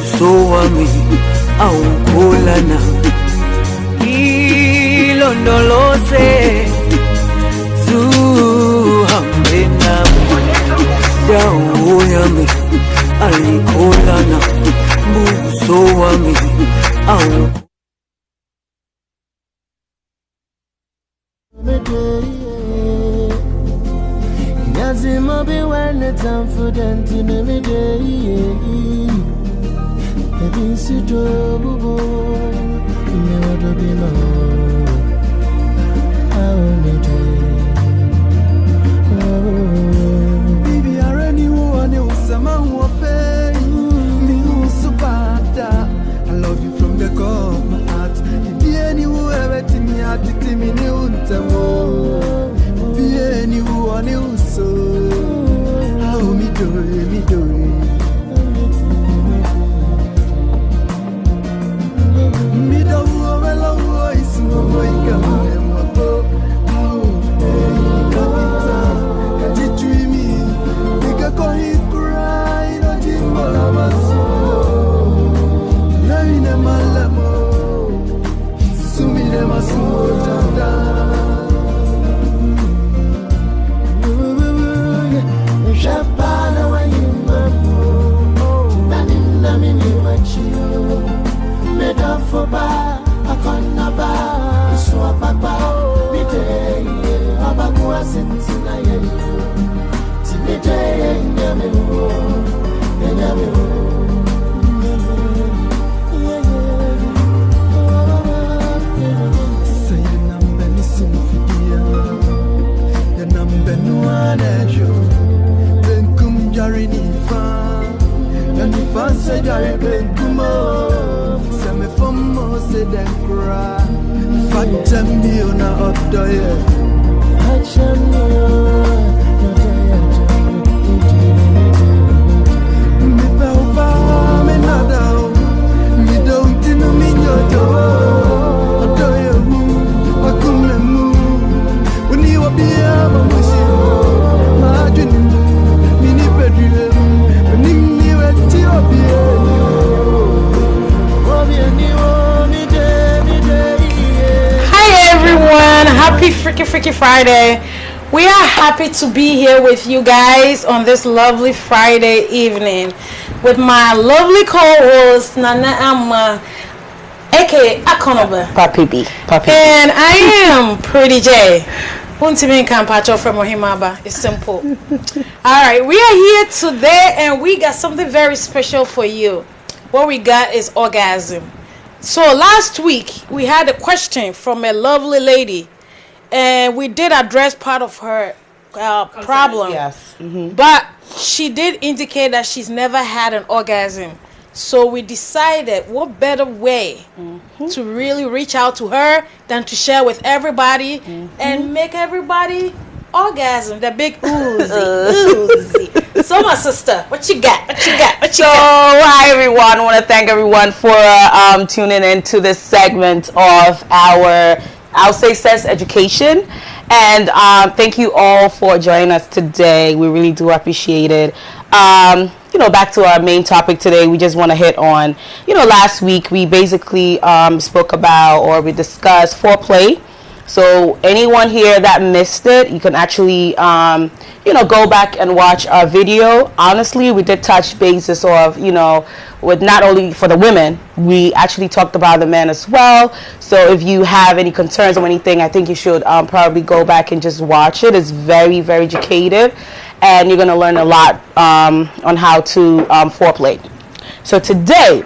buso wami awukholana ilondoloze zuhambe nami dawo yami ayikholana buso wami awukholana. Yazima be when the time for them to name me day. Baby, sit over, never be no. I only baby, I already want you. Someone will pay me so bad. I love you from the core of my heart. If you anywhere, to me, I did me new to anyone else, so how me do it, me do it. Me do well, voice, my God, my boy. How can you dream me? Make a coin cry, not in Malamaso. Nine and Malamo, Sumina Maso. Japana wa yimbo Nanina mini wachiyo Meda foba Akona ba Iswa papa Mideye Abakuwa sentina yeyo Timideye Nyame wo Nyame wo Say nambe nisimfidia Ya nambe nuanejo Jari ni fan, ya ni fan se jari benkumo. Se me fomo se denkra, fatem yo na odoye. Fatem yo na odoye. Mi pe uba me nada o, mi don't tinu mi nyoto. Odoye mu, wakumle mu, uni wabia mamushi, majuni. Hi everyone, happy Freaky Friday. We are happy to be here with you guys on this lovely Friday evening with my lovely co-host Nana Amma, aka Akonoba Papi B. And I am Pretty J. Untimin Kampacho from Ohimaba. It's simple. Alright, we are here today and we got something very special for you. What we got is orgasm. So last week we had a question from a lovely lady and we did address part of her problem. Yes. Mm-hmm. But she did indicate that she's never had an orgasm. So we decided what better way to really reach out to her than to share with everybody and make everybody orgasm. The big oozy. So my sister, what you got? Hi everyone. I want to thank everyone for tuning in to this segment of our, I'll say, sex education. And thank you all for joining us today. We really do appreciate it. Back to our main topic today, we just want to hit on, last week we basically spoke about, or we discussed foreplay. So anyone here that missed it, you can actually, go back and watch our video. Honestly, we did touch bases of, with not only for the women, we actually talked about the men as well. So if you have any concerns or anything, I think you should probably go back and just watch it. It's very, very educative. And you're going to learn a lot on how to foreplay. So today,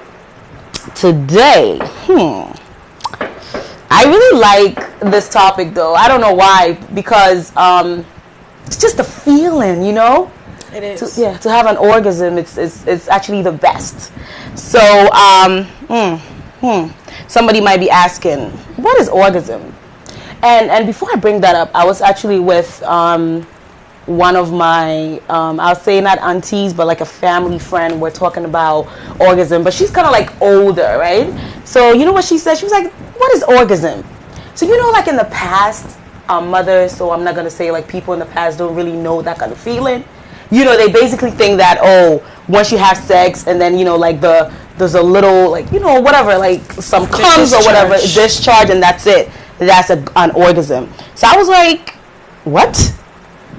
I really like this topic though. I don't know why, because it's just a feeling, It is. To have an orgasm, it's actually the best. So somebody might be asking, what is orgasm? And before I bring that up, I was actually with one of my, I'll say not aunties, but like a family friend. We're talking about orgasm, but she's kind of like older, right? So you know what she said? She was like, what is orgasm? So like in the past, mothers, so I'm not going to say like people in the past don't really know that kind of feeling. They basically think that, once you have sex and then, like the there's a little, like, you know, whatever, like some comes or whatever, discharge, and that's it. That's an orgasm. So I was like, what?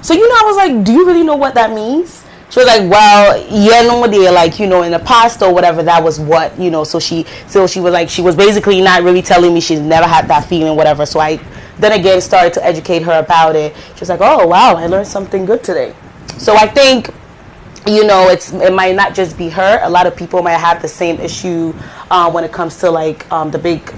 So, you know, I was like, do you really know what that means? She was like, well, yeah, no, dear, like, you know, in the past or whatever, that was what, you know. So she was like, she was basically not really telling me she's never had that feeling, whatever. So I then again started to educate her about it. She was like, oh wow, I learned something good today. So I think, you know, it might not just be her. A lot of people might have the same issue when it comes to like the big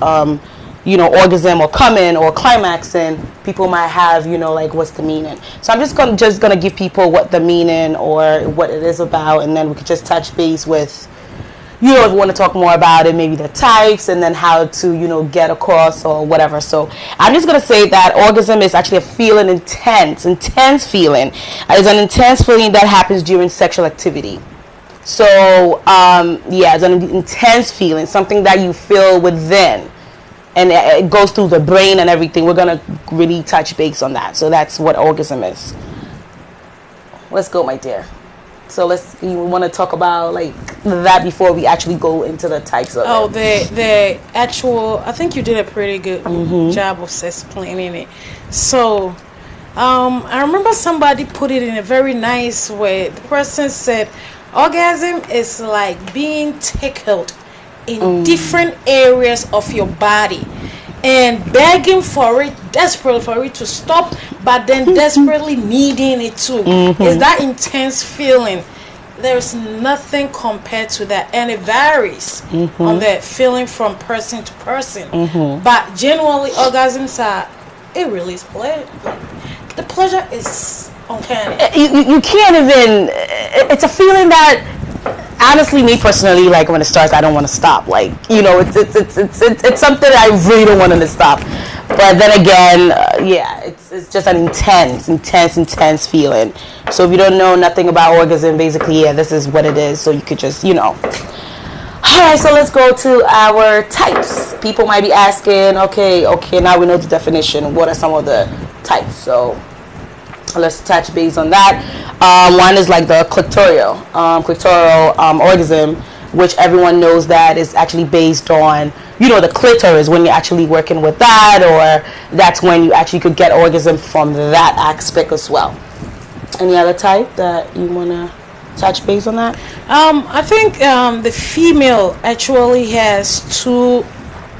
you know, orgasm or coming or climaxing. People might have, you know, like, what's the meaning? So I'm just gonna give people what the meaning or what it is about, and then we could just touch base with, you know, if you want to talk more about it, maybe the types, and then how to, you know, get across or whatever. So I'm just gonna say that orgasm is actually a feeling, intense feeling. It's an intense feeling that happens during sexual activity. So yeah, it's an intense feeling, something that you feel within, and it goes through the brain and everything. We're gonna really touch base on that. So that's what orgasm is. Let's go, my dear. So you want to talk about like that before we actually go into the types of it? The actual, I think you did a pretty good job of explaining it. So I remember somebody put it in a very nice way. The person said orgasm is like being tickled in different areas of your body and begging for it, desperately for it to stop, but then desperately needing it to. It's that intense feeling. There's nothing compared to that, and it varies on the feeling from person to person. But generally, orgasms are, it really is pleasure. The pleasure is uncanny. You can't even. It's a feeling that, honestly, me personally, like when it starts, I don't want to stop. Like, you know, it's something I really don't want to stop. But then again, yeah, it's just an intense feeling. So if you don't know nothing about orgasm, basically, yeah, this is what it is. So you could just, you know. Alright, so let's go to our types. People might be asking, okay, now we know the definition. What are some of the types? So let's touch base on that. One is like the clitoral orgasm, which everyone knows that is actually based on, you know, the clitoris, when you're actually working with that, or that's when you actually could get orgasm from that aspect as well. Any other type that you want to touch base on that? I think the female actually has two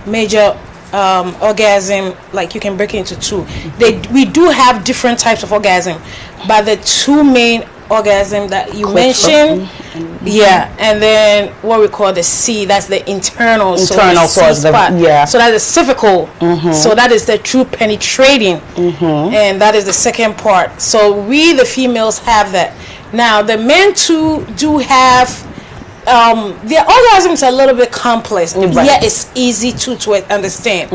major orgasm, like you can break it into two. We do have different types of orgasm, but the two main orgasm that you mentioned, yeah, and then what we call the C, that's the internal so the part. Yeah, so that's the cervical, so that is the true penetrating, and that is the second part. So we the females have that. Now the men too do have their orgasms are a little bit complex, yet it's easy to understand.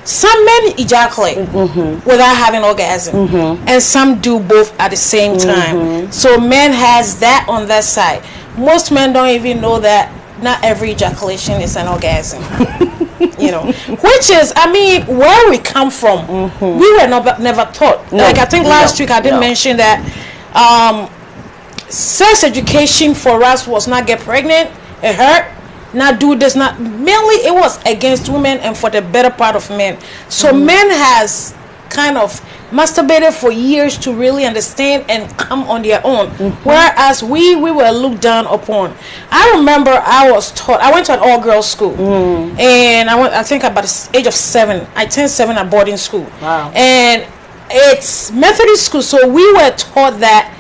Some men ejaculate without having orgasm, and some do both at the same time. So men has that on that side. Most men don't even know that not every ejaculation is an orgasm. You know, which is, I mean, where we come from, we were never taught. Like I think last week I did mention that sex education for us was not get pregnant, it hurt, not do this, not mainly it was against women and for the better part of men. So men has kind of masturbated for years to really understand and come on their own, whereas we were looked down upon. I remember I was taught, I went to an all-girls school, and I think about the age of 7 I turned 7 at boarding school. Wow. And it's Methodist school, so we were taught that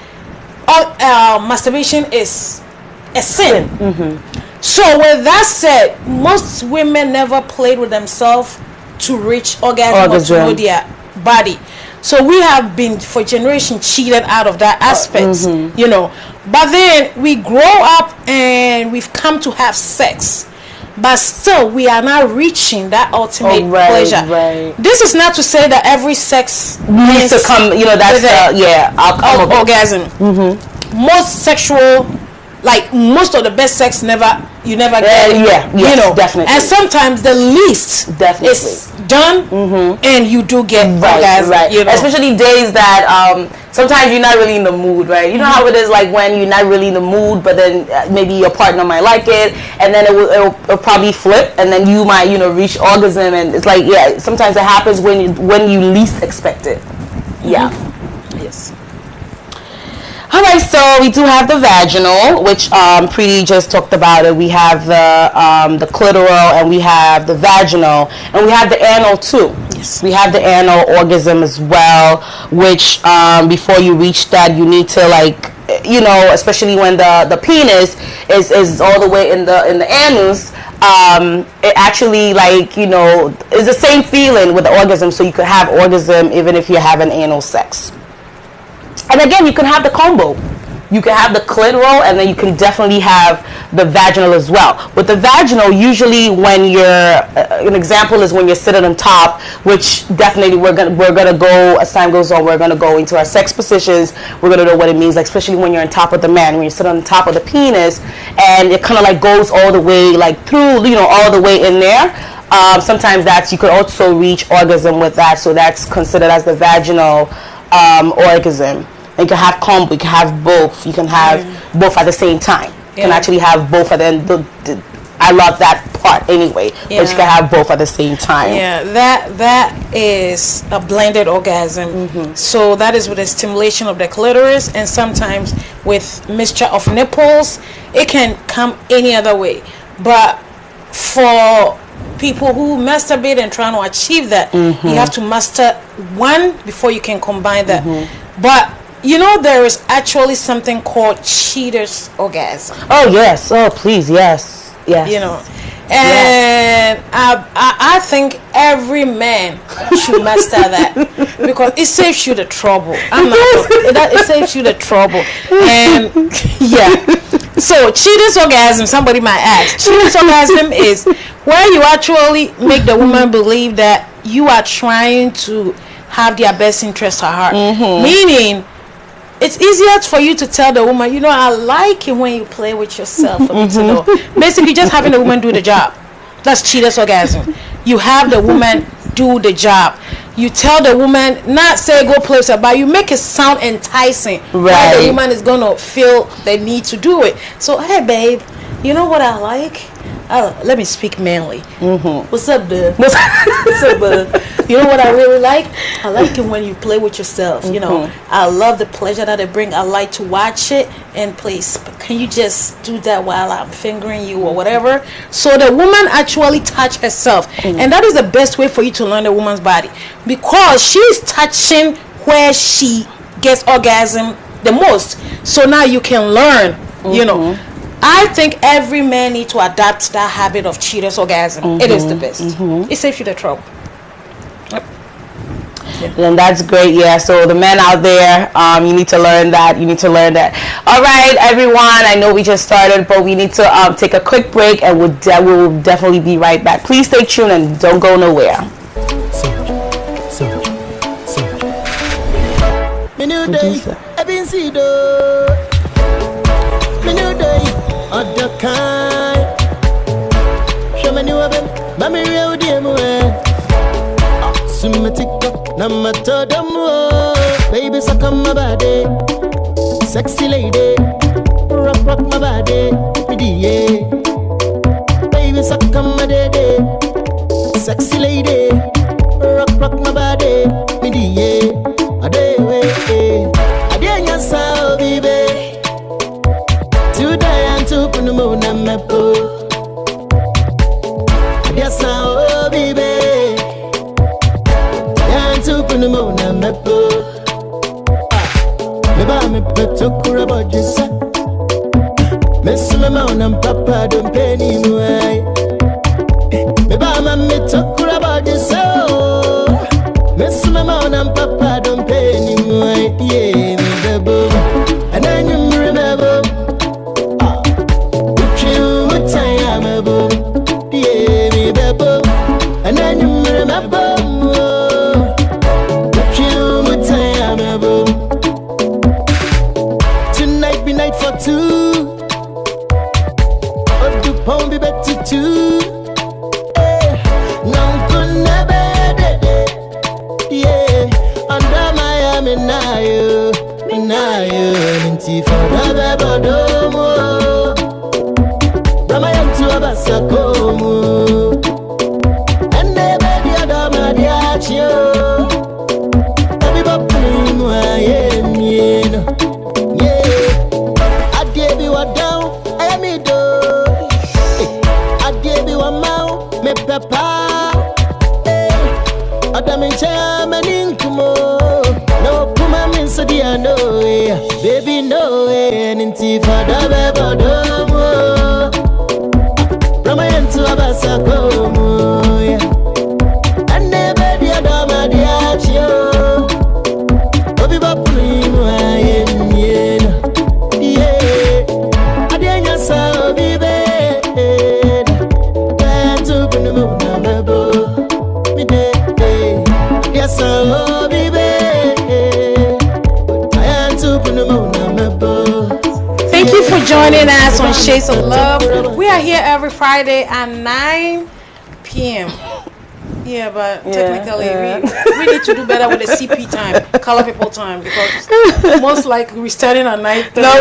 masturbation is a sin. So with that said, most women never played with themselves to reach orgasm or to know their body. So we have been for generations cheated out of that aspect, you know. But then we grow up and we've come to have sex, but still we are not reaching that ultimate pleasure. This is not to say that every sex needs to come, you know, that's outcome of orgasm. Most sexual, like most of the best sex you never get. You know, definitely. And sometimes the least is done, and you do get orgasm. Right. You know? Especially days that sometimes you're not really in the mood, right? You know how it is, like when you're not really in the mood, but then maybe your partner might like it, and then it'll probably flip, and then you might reach orgasm, and it's like sometimes it happens when you least expect it. Yeah. Yes. All right, so we do have the vaginal, which Preeti just talked about it. We have the clitoral, and we have the vaginal, and we have the anal too. Yes. We have the anal orgasm as well, which before you reach that, you need to especially when the penis is all the way in the anus. It actually is the same feeling with the orgasm, so you could have orgasm even if you're having anal sex. And again, you can have the combo. You can have the clitoral, and then you can definitely have the vaginal as well. With the vaginal, usually when an example is when you're sitting on top, which definitely we're gonna go as time goes on. We're gonna go into our sex positions. We're gonna know what it means, like especially when you're on top of the man, when you sit on top of the penis, and it kind of like goes all the way through, all the way in there. Sometimes you could also reach orgasm with that, so that's considered as the vaginal orgasm. You can have combo, you can have both. You can have both at the same time. You can actually have both at the end. I love that part anyway. But you can have both at the same time. Yeah, that is a blended orgasm. So that is with the stimulation of the clitoris, and sometimes with mixture of nipples. It can come any other way. But for people who masturbate and trying to achieve that, you have to master one before you can combine that. But there is actually something called cheater's orgasm. Oh yes. Oh please, yes. And I think every man should master that, because it saves you the trouble. It saves you the trouble. And so cheater's orgasm, somebody might ask, cheater's orgasm is where you actually make the woman believe that you are trying to have their best interest at heart. Meaning, it's easier for you to tell the woman, I like it when you play with yourself, for me to know. Basically, just having the woman do the job. That's cheater's orgasm. You have the woman do the job. You tell the woman, not say go play with her, but you make it sound enticing. Right. The woman is going to feel the need to do it. So, hey, babe, you know what I like? Let me speak manly. What's up, dude? What's up, bud? You know what I really like? I like it when you play with yourself. I love the pleasure that it brings. I like to watch it. And please, can you just do that while I'm fingering you or whatever? So the woman actually touch herself. And that is the best way for you to learn the woman's body, because she's touching where she gets orgasm the most. So now you can learn, I think every man needs to adapt that habit of cheater's orgasm. It is the best. It saves you the trouble. And that's great. So the men out there, you need to learn that. All right, everyone, I know we just started, but we need to take a quick break, and we'll definitely be right back. Please stay tuned and don't go nowhere. Other kind. Show me new oven, mommy real dear mo. Sumatica, namato damo. Baby, suck on my body, sexy lady. Rock my body, yeah. Baby, suck on my daddy, sexy lady. Rock my body, yeah. Ade way, ade nyasa baby. Today I'm to put the moon on my boat. Yes, oh baby. I'm to put the moon on my boat. Maybe I'm a bit too cool about this. Miss my mom and papa don't pay any more. Maybe I'm a bit too cool about this. Miss my mom and papa don't pay any more. Yeah, me the and then you remember. And then you remember, tonight be night for two. Oh, the pound be better too. No good never. Babadomo, Brahma to Abasakomo, and never the other Madiachio. Everybody, yeah, I gave you a down, I am it. I gave you a mouth, me papa. Adami chamanin kumo. No puma min sadia no way, baby no way. Ninti fada babadomo, Ramayan to Abasakomo, yeah. And never the other Madiachio. Obi bapulimu ayen, yeah. Adenya sa obi be. Thank you for joining us on Shades of Love. We are here every Friday at 9 p.m. Yeah, but technically we need to do better with the CP time, color people time, because most likely we're starting at 9:30. No,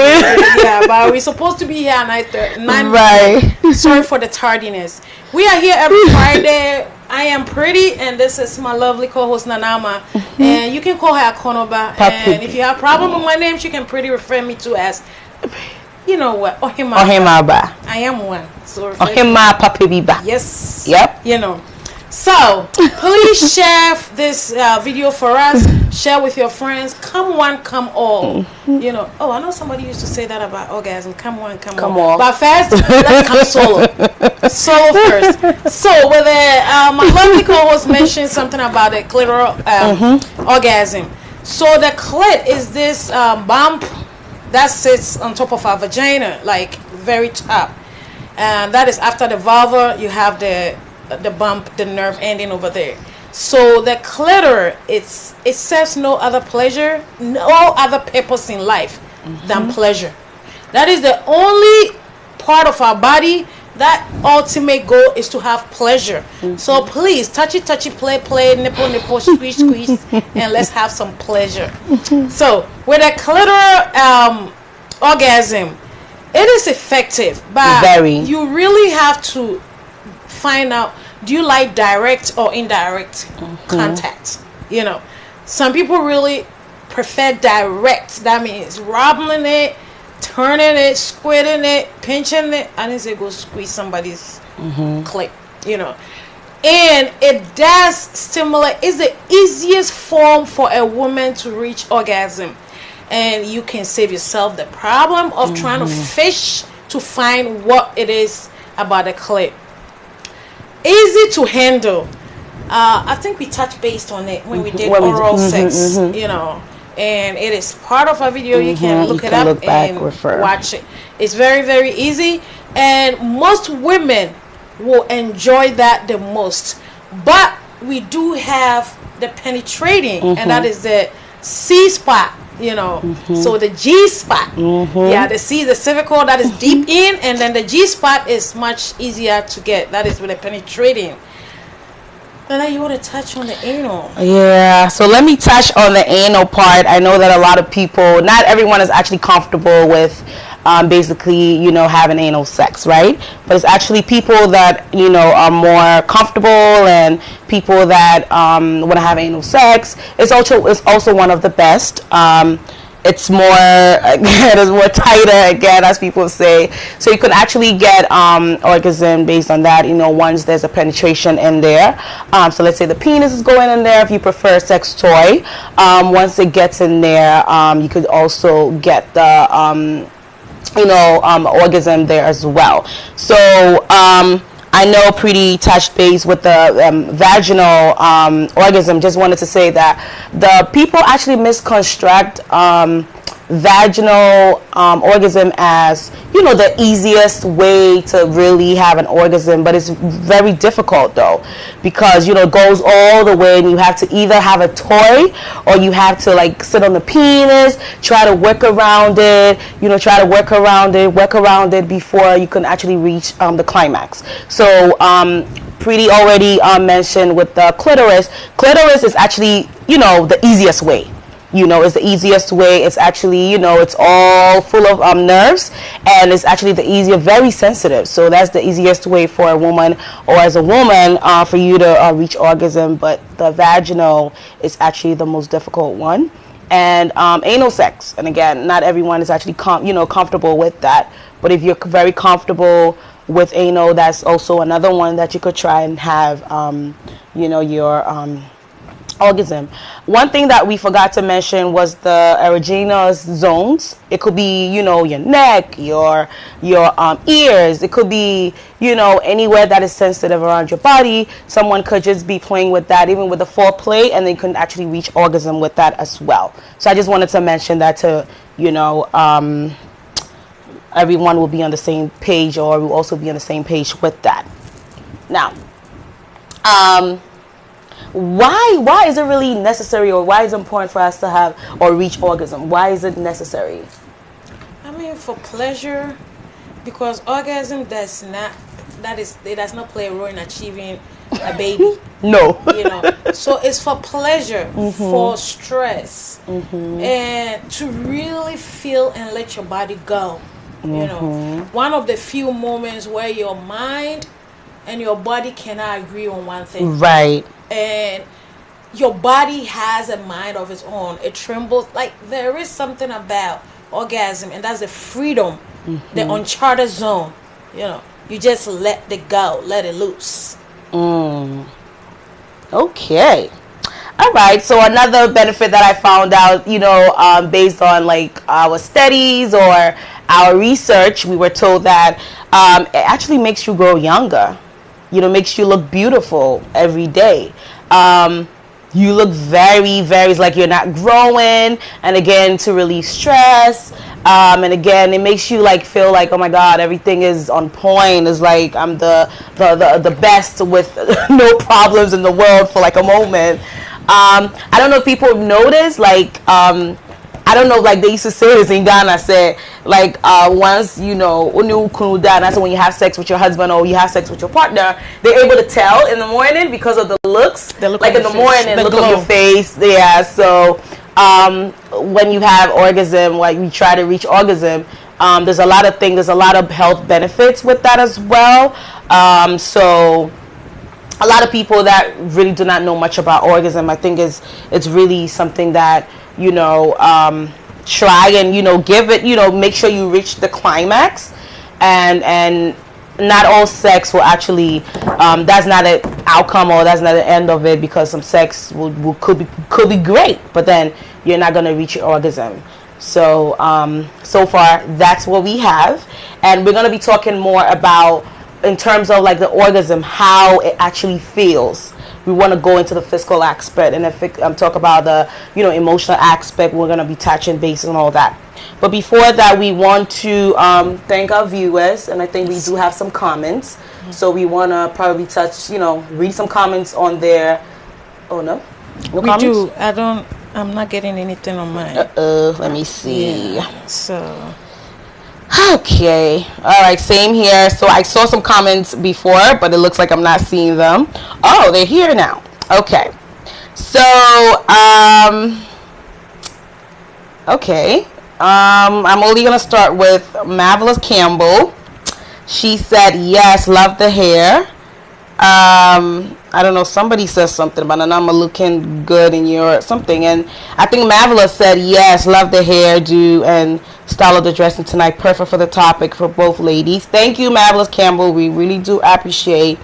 yeah, but we're supposed to be here at 9:30. Right. Sorry for the tardiness. We are here every Friday. I am Pretty, and this is my lovely co-host Nanama, and you can call her Konoba. And if you have a problem with my name, she can pretty refer me to as, you know what, Ohimaba. I am one. So Ohima Papibiba. yes. Yep. You know. So please share this video for us. Share with your friends. Come one, come all. You know. Oh, I know somebody used to say that about orgasm. Come one, come all. But first, let's come solo. Solo first. So with my lovely co-host mentioned something about the clitoral orgasm. So the clit is this bump that sits on top of our vagina, like very top, and that is after the vulva. You have the bump, the nerve ending over there. So the clitoris, it serves no other pleasure, no other purpose in life than pleasure. That is the only part of our body that ultimate goal is to have pleasure. So please touchy play, nipple, squeeze, and let's have some pleasure. So with a clitoral orgasm, it is effective, but you really have to find out, do you like direct or indirect contact? You know, some people really prefer direct. That means rubbing it, turning it, squirting it, pinching it. I didn't say go squeeze somebody's clit, you know. And it does stimulate. It's the easiest form for a woman to reach orgasm, and you can save yourself the problem of trying to fish to find what it is about the clit. Easy to handle. I think we touched based on it when we did oral sex, you know, and it is part of our video. You can look it up and watch it. It's very, very easy, and most women will enjoy that the most. But we do have the penetrating, and that is the C spot, you know. So the G spot, yeah, the C, the cervical, that is deep in, and then the G spot is much easier to get. That is with the penetrating. Then you want to touch on the anal. Yeah, so let me touch on the anal part. I know that a lot of people, not everyone is actually comfortable with basically, you know, having anal sex, right? But it's actually people that, you know, are more comfortable, and people that want to have anal sex. It's also one of the best. It's more, again, it's more tighter, again, as people say. So you can actually get orgasm based on that, you know, once there's a penetration in there. So let's say the penis is going in there if you prefer a sex toy. Once it gets in there, you could also get the, you know, orgasm there as well. So I know Pretty touched base with the vaginal orgasm. Just wanted to say that the people actually misconstruct vaginal orgasm as, you know, the easiest way to really have an orgasm, but it's very difficult though, because, you know, it goes all the way, and you have to either have a toy, or you have to like sit on the penis, try to work around it, you know, work around it before you can actually reach the climax. So Pretty already mentioned with the clitoris is actually, you know, the easiest way. is the easiest way. It's actually, it's all full of nerves, and it's actually the easier, very sensitive. So that's the easiest way for a woman, or as a woman, for you to reach orgasm. But the vaginal is actually the most difficult one. And anal sex, and again, not everyone is actually comfortable with that. But if you're very comfortable with anal, that's also another one that you could try and have, your orgasm. One thing that we forgot to mention was the erogenous zones. It could be, your neck, your ears. It could be, anywhere that is sensitive around your body. Someone could just be playing with that, even with the foreplay, and they can actually reach orgasm with that as well. So I just wanted to mention that to, everyone will be on the same page, or will also be on the same page with that. Now, why is it really necessary, or why is it important for us to have or reach orgasm? Why is it necessary? I mean, for pleasure, because orgasm it does not play a role in achieving a baby. No. So it's for pleasure, for stress, and to really feel and let your body go. One of the few moments where your mind and your body cannot agree on one thing. Right. And your body has a mind of its own. It trembles. Like, there is something about orgasm, and that's the freedom, the uncharted zone. You just let it go, let it loose. Okay. All right. So another benefit that I found out, based on like our studies or our research, we were told that it actually makes you grow younger. Makes you look beautiful every day. You look very, very, like you're not growing. And again, to release stress. And again, it makes you like feel like, oh my God, everything is on point. It's like I'm the best with no problems in the world for like a moment. I don't know if people have noticed, like, I don't know, like they used to say this in Ghana, say, like, once, when you have sex with your husband or you have sex with your partner, they're able to tell in the morning because of the looks. Like in the morning, look on your face. Yeah, so when you have orgasm, like we try to reach orgasm, there's a lot of things, there's a lot of health benefits with that as well. So a lot of people that really do not know much about orgasm, I think it's really something that, try and, give it, make sure you reach the climax, and not all sex will actually, that's not an outcome, or that's not the end of it, because some sex could be great, but then you're not going to reach your orgasm. So, so far, that's what we have. And we're going to be talking more about, in terms of like the orgasm, how it actually feels. We want to go into the physical aspect, and talk about the emotional aspect. We're going to be touching base on all that. But before that, we want to thank our viewers, and I think we do have some comments. So we want to probably read some comments on there. Oh no, no comments? We do. I'm not getting anything on mine. Let me see. Yeah, so. Okay. All right. Same here. So I saw some comments before, but it looks like I'm not seeing them. Oh, they're here now. Okay. So, okay. I'm only going to start with Marvelous Campbell. She said, yes, love the hair. I don't know, somebody says something about Anama looking good in your something, and I think Marvelous said, yes, love the hairdo and style of the dressing tonight, perfect for the topic for both ladies. Thank you, Marvelous Campbell, we really do appreciate.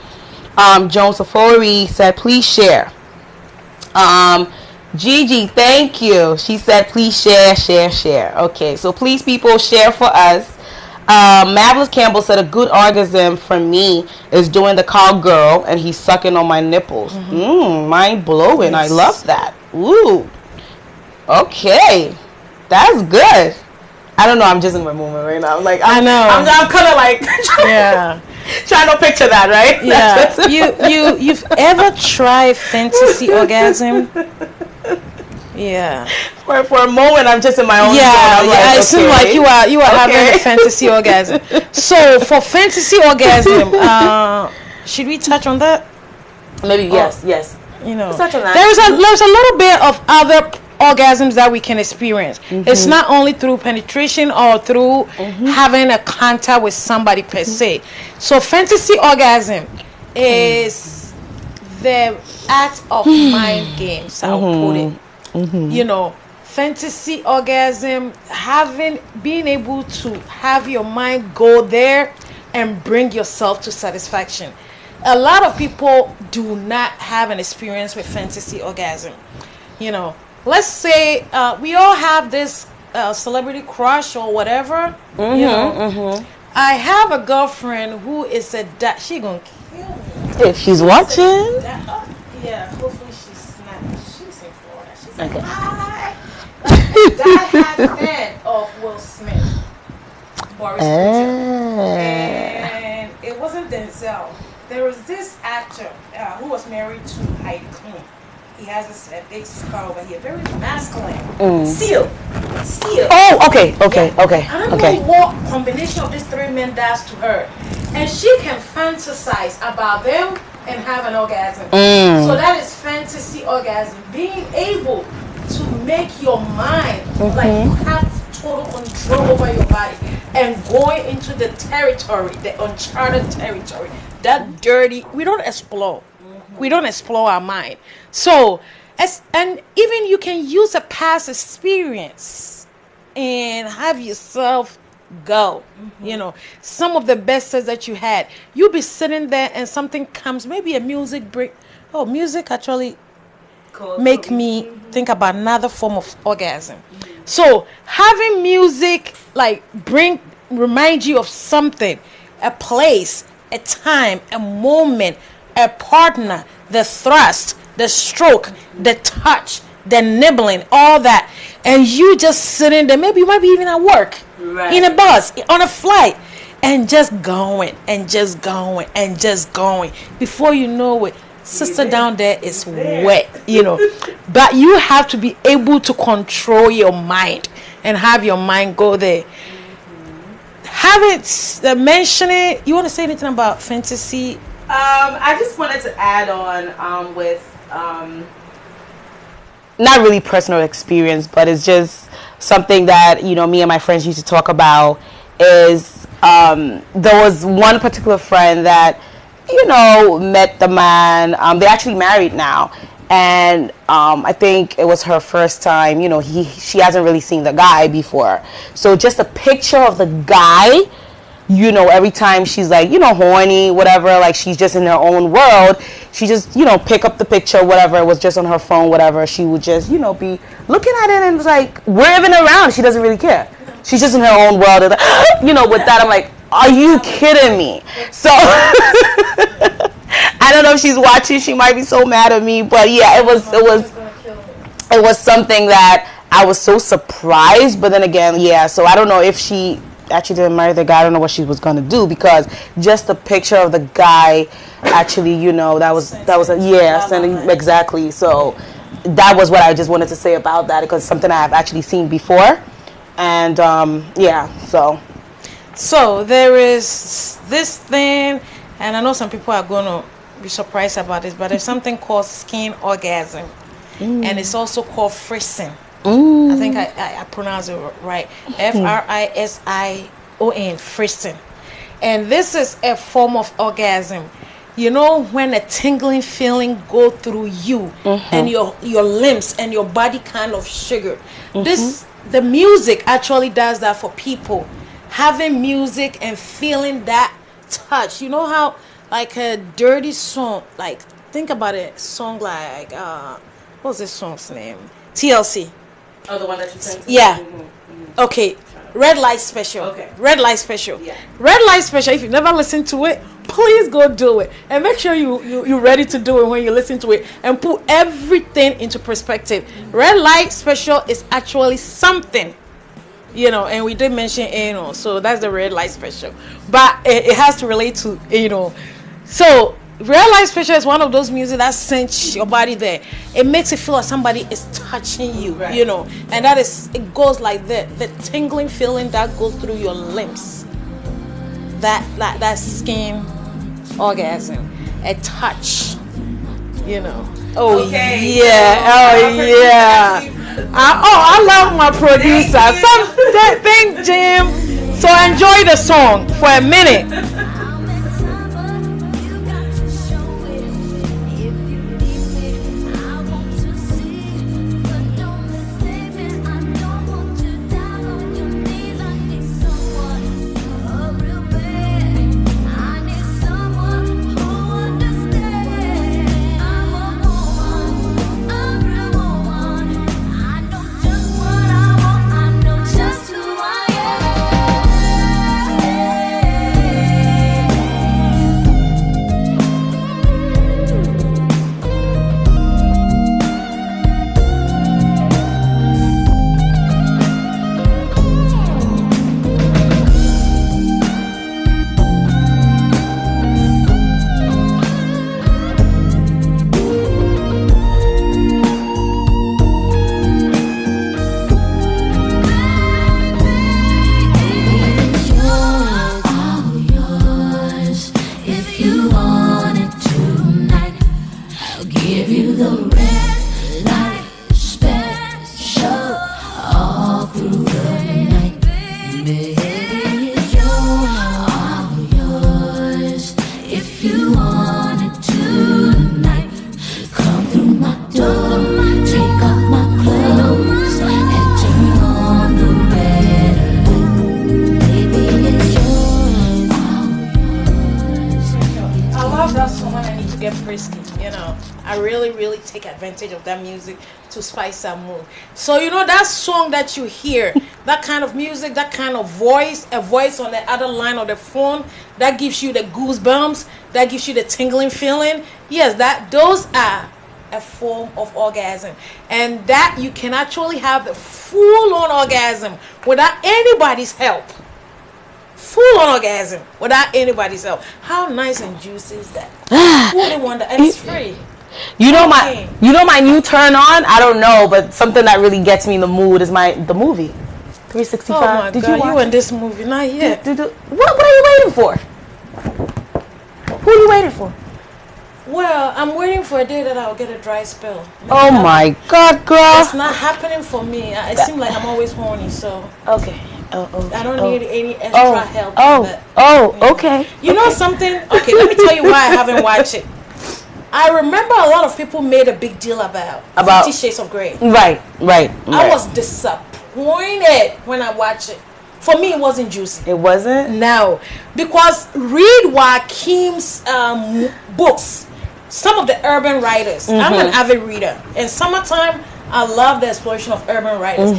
Joan Safori said, please share. Gigi, thank you. She said, please share. Okay, so please, people, share for us. Marvelous Campbell said, a good orgasm for me is doing the cowgirl and he's sucking on my nipples. Mind blowing. Yes. I love that. Ooh. Okay. That's good. I don't know. I'm just in my moment right now. Like, I know. I'm kind of like trying to picture that, right? Yeah. You've ever tried fantasy orgasm? Yeah. For a moment, I'm just in my own zone. It seems like you are having a fantasy orgasm. So for fantasy orgasm, should we touch on that? Maybe yes. You know, touch on that. There's a little bit of other orgasms that we can experience. It's not only through penetration or through having a contact with somebody per se. So fantasy orgasm is the act of mind games, I'll put it. You know, fantasy orgasm, being able to have your mind go there and bring yourself to satisfaction. A lot of people do not have an experience with fantasy orgasm. You know, let's say we all have this celebrity crush or whatever. You know, I have a girlfriend who is she gonna kill me if she's watching. Yeah, hopefully she's not. She's in Florida. She's like, hi. Die-hard fan of Will Smith, Boris Bridger, and it wasn't Denzel. There was this actor who was married to Heidi Klum. He has a big scar over here, very masculine. Seal. Oh, okay. I don't know what combination of these three men does to her, and she can fantasize about them and have an orgasm. So that is fantasy orgasm, being able to make your mind like have total control over your body and going into the territory, the uncharted territory, that dirty. We don't explore. We don't explore our mind. So, and even you can use a past experience and have yourself go. You know, some of the best sets that you had, you'll be sitting there and something comes, maybe a music break. Oh, music actually make me think about another form of orgasm. So having music like remind you of something, a place, a time, a moment, a partner, the thrust, the stroke, the touch, the nibbling, all that, and you just sitting there, maybe you might be even at work, in a bus, on a flight, and just going and just going and just going. Before you know it, sister down there is wet, you know. But you have to be able to control your mind and have your mind go there. Have it mentioning. You want to say anything about fantasy? I just wanted to add on with not really personal experience, but it's just something that, you know, me and my friends used to talk about. Is there was one particular friend that, you know, met the man. They're actually married now, and I think it was her first time. You know, she hasn't really seen the guy before, so just a picture of the guy. You know, every time she's like, you know, horny, whatever, like she's just in her own world, she just, you know, pick up the picture, whatever, it was just on her phone, whatever, she would just, you know, be looking at it and it's like, waving around, she doesn't really care. She's just in her own world. Like, you know, with that, I'm like, are you kidding me? So, I don't know if she's watching, she might be so mad at me, but yeah, it was something that I was so surprised, but then again, yeah, so I don't know if she actually didn't marry the guy. I don't know what she was gonna do, because just the picture of the guy actually, you know, that was exactly. So that was what I just wanted to say about that, because it's something I have actually seen before, and so there is this thing, and I know some people are gonna be surprised about this, but there's something called skin orgasm, and it's also called frisson. I think I pronounce it right. Frisson, frisson. And this is a form of orgasm. You know, when a tingling feeling go through you and your limbs and your body kind of sugar. The music actually does that for people. Having music and feeling that touch. You know how like a dirty song, like think about a song like what's this song's name? TLC. Oh, the one that you sent? Yeah. Okay. Red Light Special. Okay. Red Light Special. Yeah. Red Light Special. If you've never listened to it, please go do it. And make sure you're ready to do it when you listen to it. And put everything into perspective. Red Light Special is actually something. You know, and we did mention anal. So that's the Red Light Special. But it has to relate to anal. So Real Life Special is one of those music that sends your body there. It makes it feel like somebody is touching you, you know. And it goes like the tingling feeling that goes through your limbs. That skin orgasm, a touch, you know. Oh okay. Yeah, oh yeah. I love my producer. Thank Jim. So enjoy the song for a minute. Take advantage of that music to spice our mood. So that song that you hear, that kind of music, that kind of voice, a voice on the other line of the phone, that gives you the goosebumps, that gives you the tingling feeling. Yes, those are a form of orgasm, and that you can actually have the full-on orgasm without anybody's help. Full-on orgasm without anybody's help. How nice and juicy is that? Who would wonder? And it's free. My new turn on, I don't know, but something that really gets me in the mood is the movie 365. Oh my Did God, you watch in this movie? Not yet. What are you waiting for? Who are you waiting for? Well, I'm waiting for a day that I'll get a dry spell. Oh my God, girl. It's not happening for me. It seems like I'm always horny, so. Okay. I don't need any extra help. Okay. You know something? Okay, let me tell you why I haven't watched it. I remember a lot of people made a big deal about 50 Shades of Grey. Right. I was disappointed when I watched it. For me, it wasn't juicy. It wasn't? No. Because read Joaquin's books, some of the urban writers. I'm an avid reader. In summertime, I love the exploration of urban writers.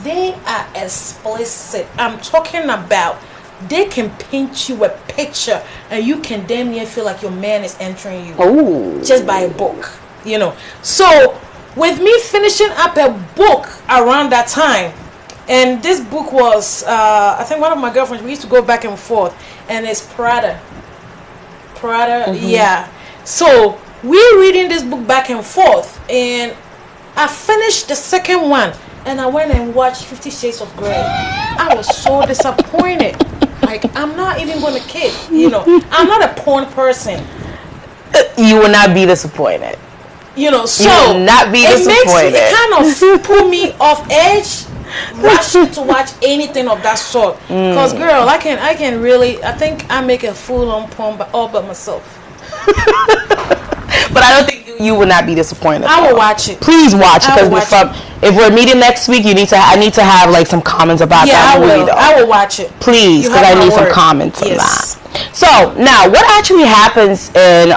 They are explicit. I'm talking about they can paint you a picture and you can damn near feel like your man is entering you just by a book, So with me finishing up a book around that time, and this book was I think one of my girlfriends, we used to go back and forth, and it's Prada, yeah. So we're reading this book back and forth, and I finished the second one and I went and watched 50 Shades of Grey. I was so disappointed. Like, I'm not even going to kid, I'm not a porn person. You will not be disappointed. So you will not be disappointed. It kind of put me off edge, rushing to watch anything of that sort. Because, girl, I think I make a fool-on porn all by myself. But I don't think you will not be disappointed. I will watch it. Please watch it, because if we're meeting next week, I need to have like some comments about that movie. I will watch it. Please, because I need some comments on that. So now, what actually happens in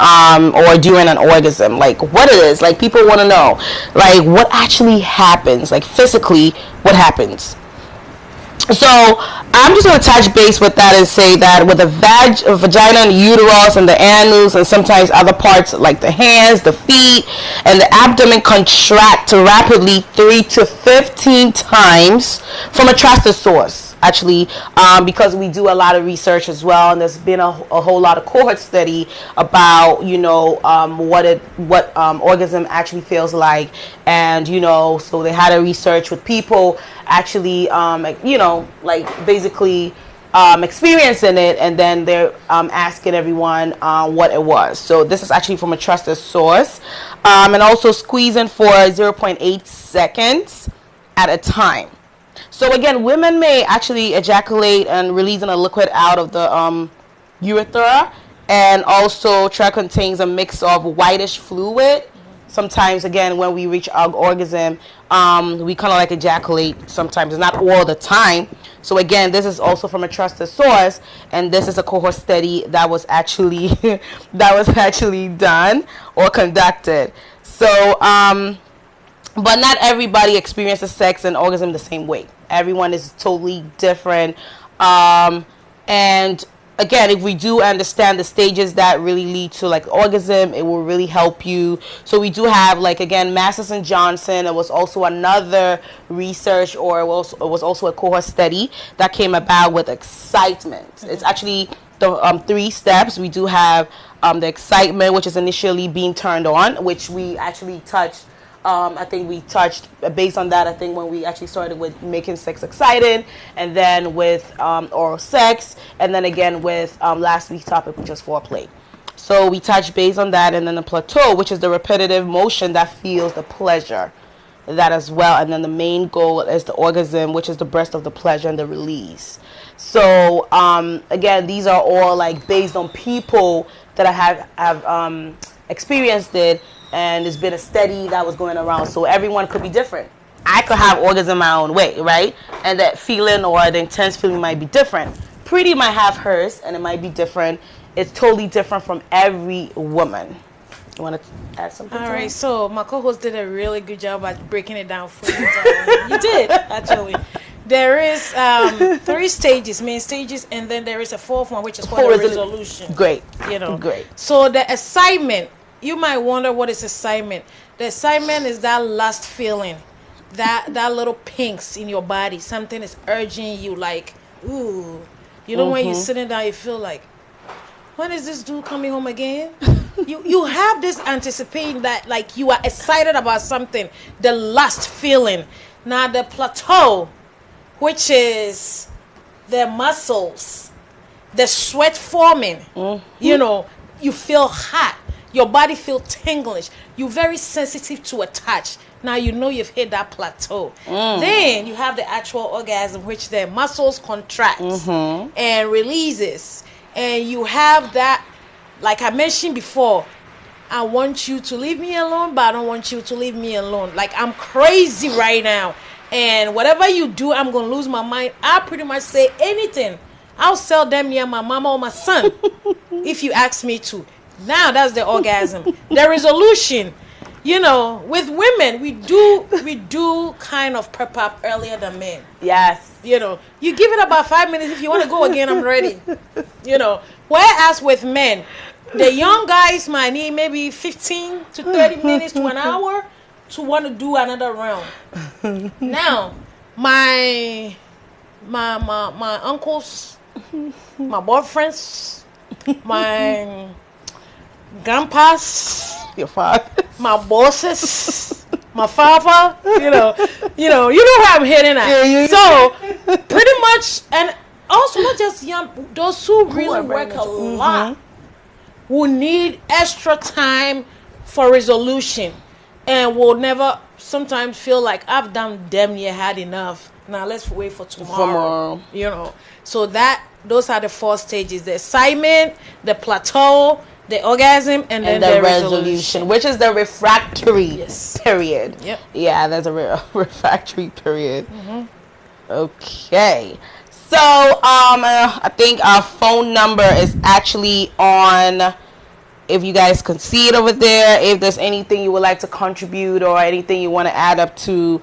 or during an orgasm? Like, what it is? Like, people want to know, like, what actually happens? Like, physically, what happens? So I'm just going to touch base with that and say that with the vagina and uterus and the anus and sometimes other parts like the hands, the feet, and the abdomen contract rapidly 3 to 15 times from a trusted source. Actually, because we do a lot of research as well, and there's been a whole lot of cohort study about what orgasm actually feels like, and so they had a research with people actually basically experiencing it, and then they're asking everyone what it was. So this is actually from a trusted source, and also squeezing for 0.8 seconds. at a time. So again, women may actually ejaculate and releasing a liquid out of the urethra, and also trach contains a mix of whitish fluid. Sometimes, again, when we reach our orgasm, we kind of like ejaculate. Sometimes, it's not all the time. So again, this is also from a trusted source, and this is a cohort study that was actually done or conducted. So, but not everybody experiences sex and orgasm the same way. Everyone is totally different, and again, if we do understand the stages that really lead to like orgasm, it will really help you. So we do have, like, again, Masters and Johnson. It was also another research, or it was also a cohort study that came about with excitement. Mm-hmm. It's actually the 3 steps. We do have the excitement, which is initially being turned on, which we actually touched. I think we touched based on that. I think when we actually started with making sex exciting, and then with oral sex, and then again with last week's topic, which was foreplay. So we touched based on that, and then the plateau, which is the repetitive motion that feels the pleasure, that as well. And then the main goal is the orgasm, which is the burst of the pleasure and the release. So again, these are all like based on people that I have experienced it. And it's been a study that was going around, so everyone could be different. I could have orgasm my own way, right? And that feeling or the intense feeling might be different. Pretty might have hers, and it might be different. It's totally different from every woman. You want to add something? All right, so my co-host did a really good job at breaking it down for you. You did, actually. There is 3 stages, main stages, and then there is a 4th one, which is called the resolution. Great. You know. Great. So the assignment, you might wonder what is assignment. The assignment is that lust feeling, that little pinks in your body. Something is urging you, like, ooh. You know, when you're sitting down, you feel like, when is this dude coming home again? you have this anticipating that, like, you are excited about something. The lust feeling. Now the plateau, which is the muscles, the sweat forming. You know, you feel hot. Your body feels tingling. You're very sensitive to a touch. Now you know you've hit that plateau. Then you have the actual orgasm, which the muscles contract and releases. And you have that, like I mentioned before, I want you to leave me alone, but I don't want you to leave me alone. Like, I'm crazy right now. And whatever you do, I'm going to lose my mind. I pretty much say anything. I'll sell them near my mama or my son if you ask me to. Now that's the orgasm. The resolution, you know, with women, we do kind of prep up earlier than men. Yes. You know, you give it about 5 minutes. If you want to go again, I'm ready. You know, whereas with men, the young guys might need maybe 15 to 30 minutes to an hour to want to do another round. Now, my uncles, my boyfriends, my grandpas, your father, my bosses, my father, you know where I'm heading at. So pretty much, and also not just young, those who really work a lot will need extra time for resolution, and will never sometimes feel like, I've done damn near had enough. Now let's wait for tomorrow. You know, so those are the 4 stages: the assignment, the plateau, the orgasm, and then the resolution, which is the refractory period. Yep. Yeah, there's a refractory period. Okay. So, I think our phone number is actually on, if you guys can see it over there. If there's anything you would like to contribute or anything you want to add up to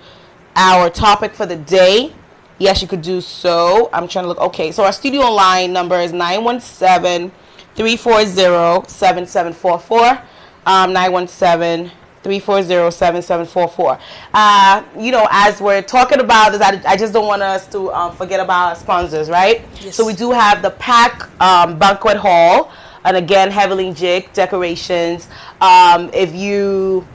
our topic for the day, yes, you could do so. I'm trying to look. Okay, so our studio line number is 917-340-7744. 917-340-7744. You know, as we're talking about this, I just don't want us to forget about our sponsors, right? Yes. So we do have the PAC Banquet Hall, and again, heavily jig decorations. If you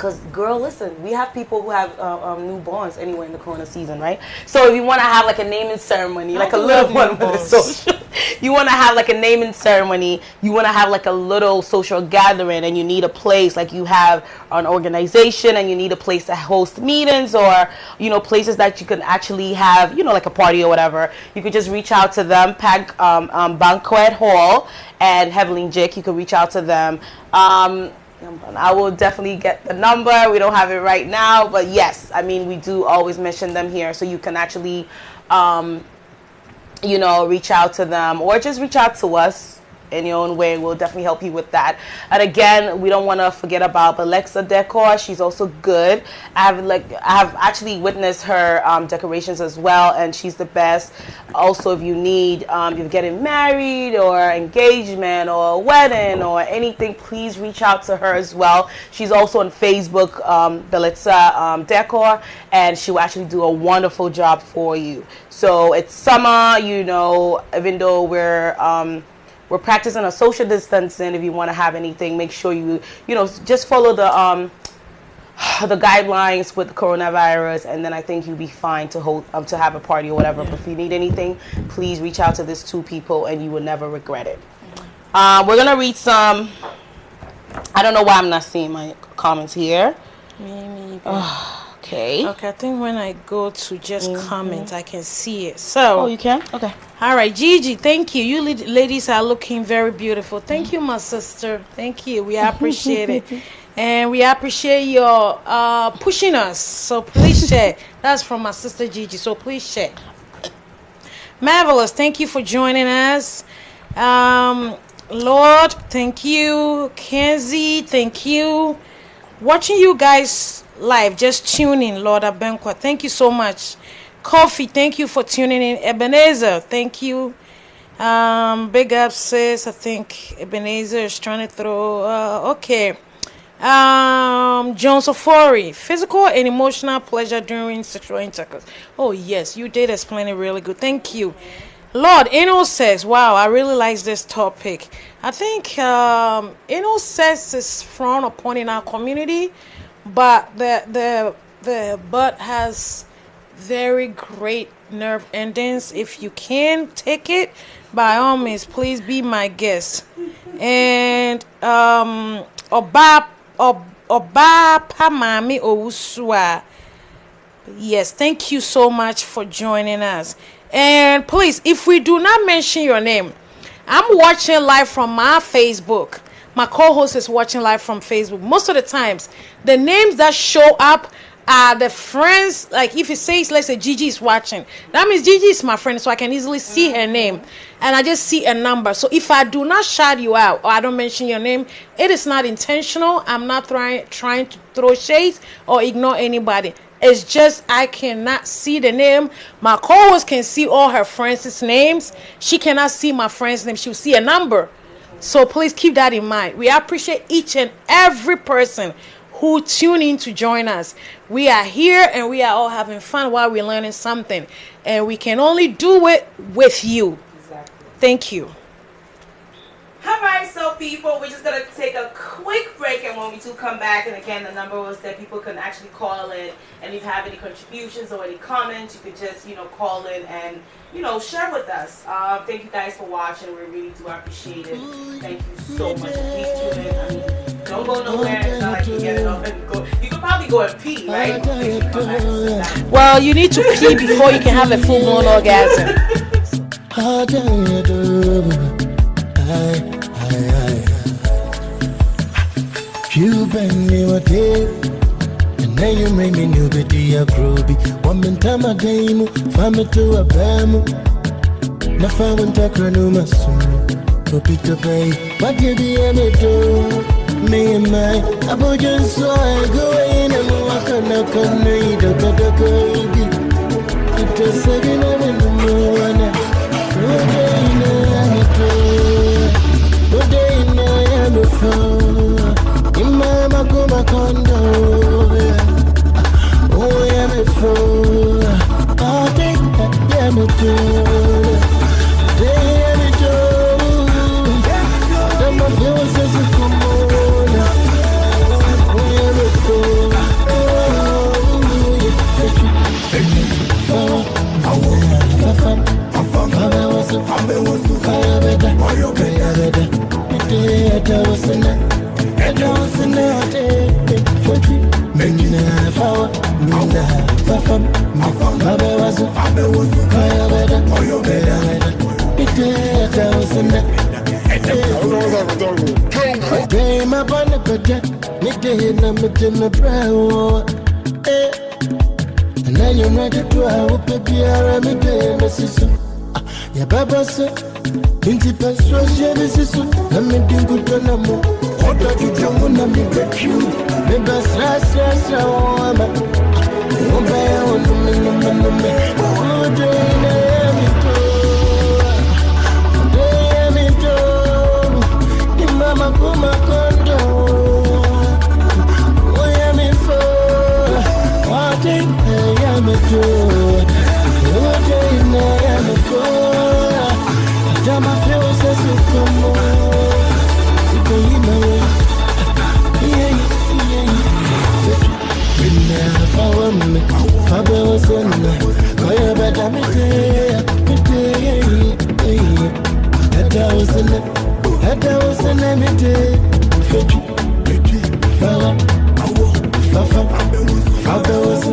Because, girl, listen, we have people who have newborns anyway in the Corona season, right? So if you want to have like a naming ceremony, like a little one with a social, you want to have like a naming ceremony, you want to have like a little social gathering, and you need a place, like you have an organization and you need a place to host meetings, or, you know, places that you can actually have, you know, like a party or whatever, you could just reach out to them, Pack Banquet Hall and Heavenly Jick. You could reach out to them. I will definitely get the number. We don't have it right now, but yes, I mean, we do always mention them here, so you can actually, you know, reach out to them or just reach out to us in your own way. We'll definitely help you with that. And again, we don't want to forget about Alexa Decor. She's also good. I have actually witnessed her decorations as well, and she's the best. Also, if you need, you're getting married or engagement or a wedding or anything, please reach out to her as well. She's also on Facebook, Alexa Decor, and she will actually do a wonderful job for you. So it's summer, you know, even though we're practicing a social distancing. If you want to have anything, make sure you know, just follow the guidelines with the coronavirus, and then I think you'll be fine to hold to have a party or whatever. But if you need anything, please reach out to these two people, and you will never regret it. We're gonna read some. I don't know why I'm not seeing my comments here. Me neither. Okay. Okay, I think when I go to just comment, I can see it. So. Oh, you can? Okay. All right, Gigi, thank you. You ladies are looking very beautiful. Thank you, my sister. Thank you. We appreciate it. And we appreciate your pushing us. So please share. That's from my sister Gigi. So please share. Marvelous. Thank you for joining us. Lord, thank you. Kenzie, thank you. Watching you guys live, just tune in. Lord Abenkwa, thank you so much. Coffee, thank you for tuning in. Ebenezer, thank you. Big up, sis. I think Ebenezer is trying to throw. Okay. John Safori, physical and emotional pleasure during sexual intercourse. Oh yes, you did explain it really good. Thank you. Lord, anal sex. Wow, I really like this topic. I think anal sex is frowned upon in our community, but the butt has very great nerve endings. If you can take it, by all means, please be my guest. And Oba Pamami Owusua. Yes, thank you so much for joining us. And please, if we do not mention your name, I'm watching live from my Facebook. My co-host is watching live from Facebook. Most of the times, the names that show up are the friends. Like if it says, let's say Gigi is watching, that means Gigi is my friend, so I can easily see her name, and I just see a number. So if I do not shout you out or I don't mention your name, it is not intentional. I'm not trying to throw shade or ignore anybody. It's just I cannot see the name. My co-host can see all her friends' names. She cannot see my friend's name. She'll see a number. So please keep that in mind. We appreciate each and every person who tune in to join us. We are here and we are all having fun while we're learning something. And we can only do it with you. Exactly. Thank you. All right, so people, we're just going to take a quick break, and when we do come back, and again, the number was that people can actually call in, and if you have any contributions or any comments, you could just, you know, call in and, you know, share with us. Thank you guys for watching. We really do appreciate it. Thank you so much. Please tune in. I mean, don't go nowhere. It's not like you get it up and go. You could probably go and pee, right? Well, you need to pee before you can have a full-blown orgasm. You bang me a day, and then you make me new biddy a groovy. One min time a game, family to a bam. Na found a cranuma soon. To pick the bay, what did you ever do? Me and my, I bought you so I go in and walk on a corner, the baby. It was 7 in the morning. No day in I am a phone. Mama go my condo. Oh, yeah, me fool. Oh, take that, yeah, me too. Yeah, me too. Then my feelings is a come on. Oh, yeah, me fool. And now you're ready to have a beer, I'm a day, Mrs. Ya baba se, inti persuasion is so. I'm a dingo tonamo. Order to jungle, I'm a break you. Maybe stress, mama. Obey on the man. Oh, day, mama, come a condo. Oh, yeah, me for what I am a tour. Oh, day, I am a fool. Jama feels as you come on. You go in my way. Yeah. Follow me. Fabio was on me. Koya bada me day. That was in it. That was in it. Me day. Follow. Fabio was.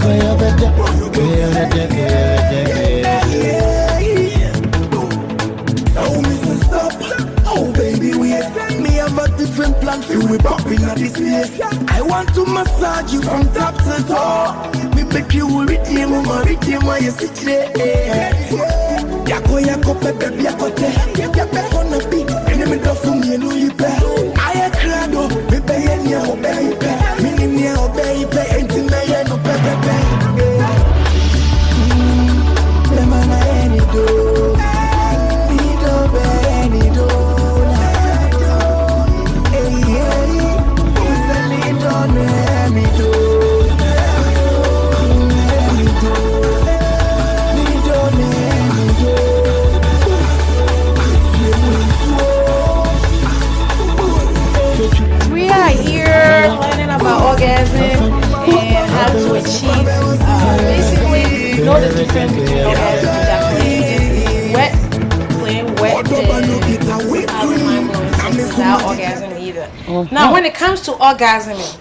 Koya bada. Koya bada. Different plan for we popping at this place. I want to massage you from top to toe. Me make you redeem, why you sit there. Yako pepe yakote. Yape on a beat. And me do for me no you pay. I crado. Me pay any obey pay. Me ni obey pay. Ain't me no pepe. Me man any do. Me do be any do. We are here learning about orgasm and how to achieve. Basically, know the difference between orgasm and playing wet, and having mind blowing sex without orgasm either. Now, when it comes to orgasming,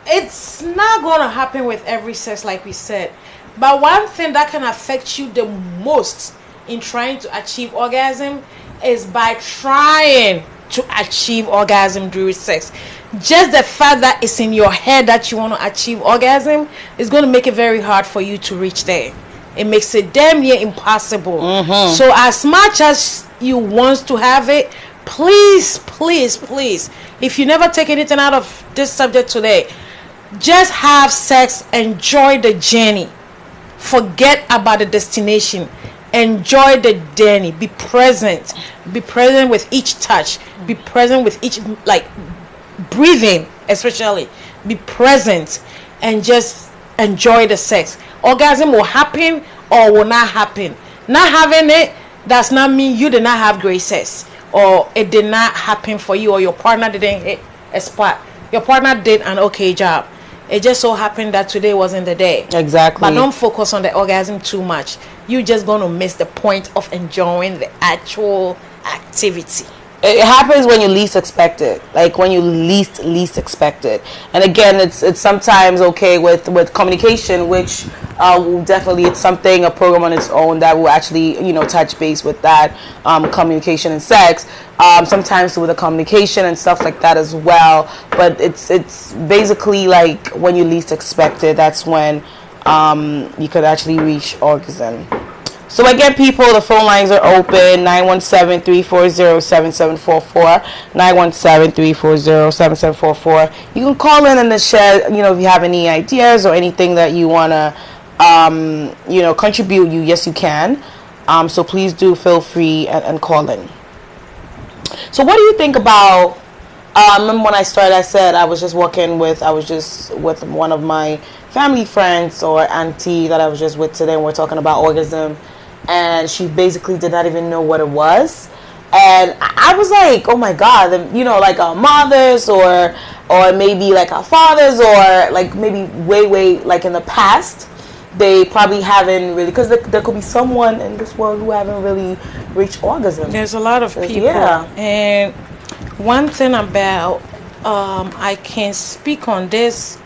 it's not going to happen with every sex, like we said. But one thing that can affect you the most in trying to achieve orgasm is by trying to achieve orgasm during sex. Just the fact that it's in your head that you want to achieve orgasm is going to make it very hard for you to reach there. It makes it damn near impossible. So as much as you want to have it, please, if you never take anything out of this subject today, just have sex, enjoy the journey, forget about the destination, enjoy the journey, be present with each touch, be present with each, like, breathing especially, be present and just enjoy the sex. Orgasm will happen or will not happen. Not having it does not mean you did not have great sex, or it did not happen for you, or your partner didn't hit a spot. Your partner did an okay job. It just so happened that today wasn't the day. Exactly. But don't focus on the orgasm too much. You're just going to miss the point of enjoying the actual activity. It happens when you least expect it, like when you least expect it. And again, it's sometimes okay with communication, which will definitely, it's something, a program on its own that will actually, touch base with that communication and sex. Sometimes with the communication and stuff like that as well. But it's basically like when you least expect it, that's when you could actually reach orgasm. So again, people, the phone lines are open, 917-340-7744, 917-340-7744. You can call in and share, if you have any ideas or anything that you want to, contribute. Yes, you can. So please do feel free and call in. So what do you think about, remember when I started, I said I was just with one of my family friends or auntie that I was just with today, and we're talking about orgasm. And she basically did not even know what it was. And I was like, oh my God, like our mothers or maybe like our fathers, or like maybe way like in the past, they probably haven't really, because there could be someone in this world who haven't really reached orgasm. There's a lot of people. Yeah. And one thing about, I can speak on this,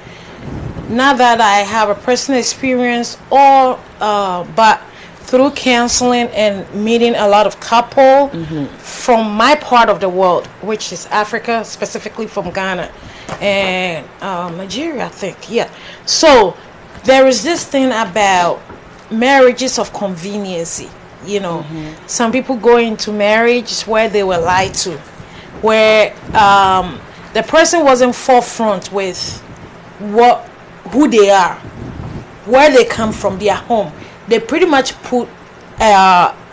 not that I have a personal experience or, but through counseling and meeting a lot of couple from my part of the world, which is Africa, specifically from Ghana and Nigeria, I think. Yeah. So there is this thing about marriages of convenience. You know, some people go into marriages where they were lied to, where the person wasn't forefront with who they are, where they come from, their home. They pretty much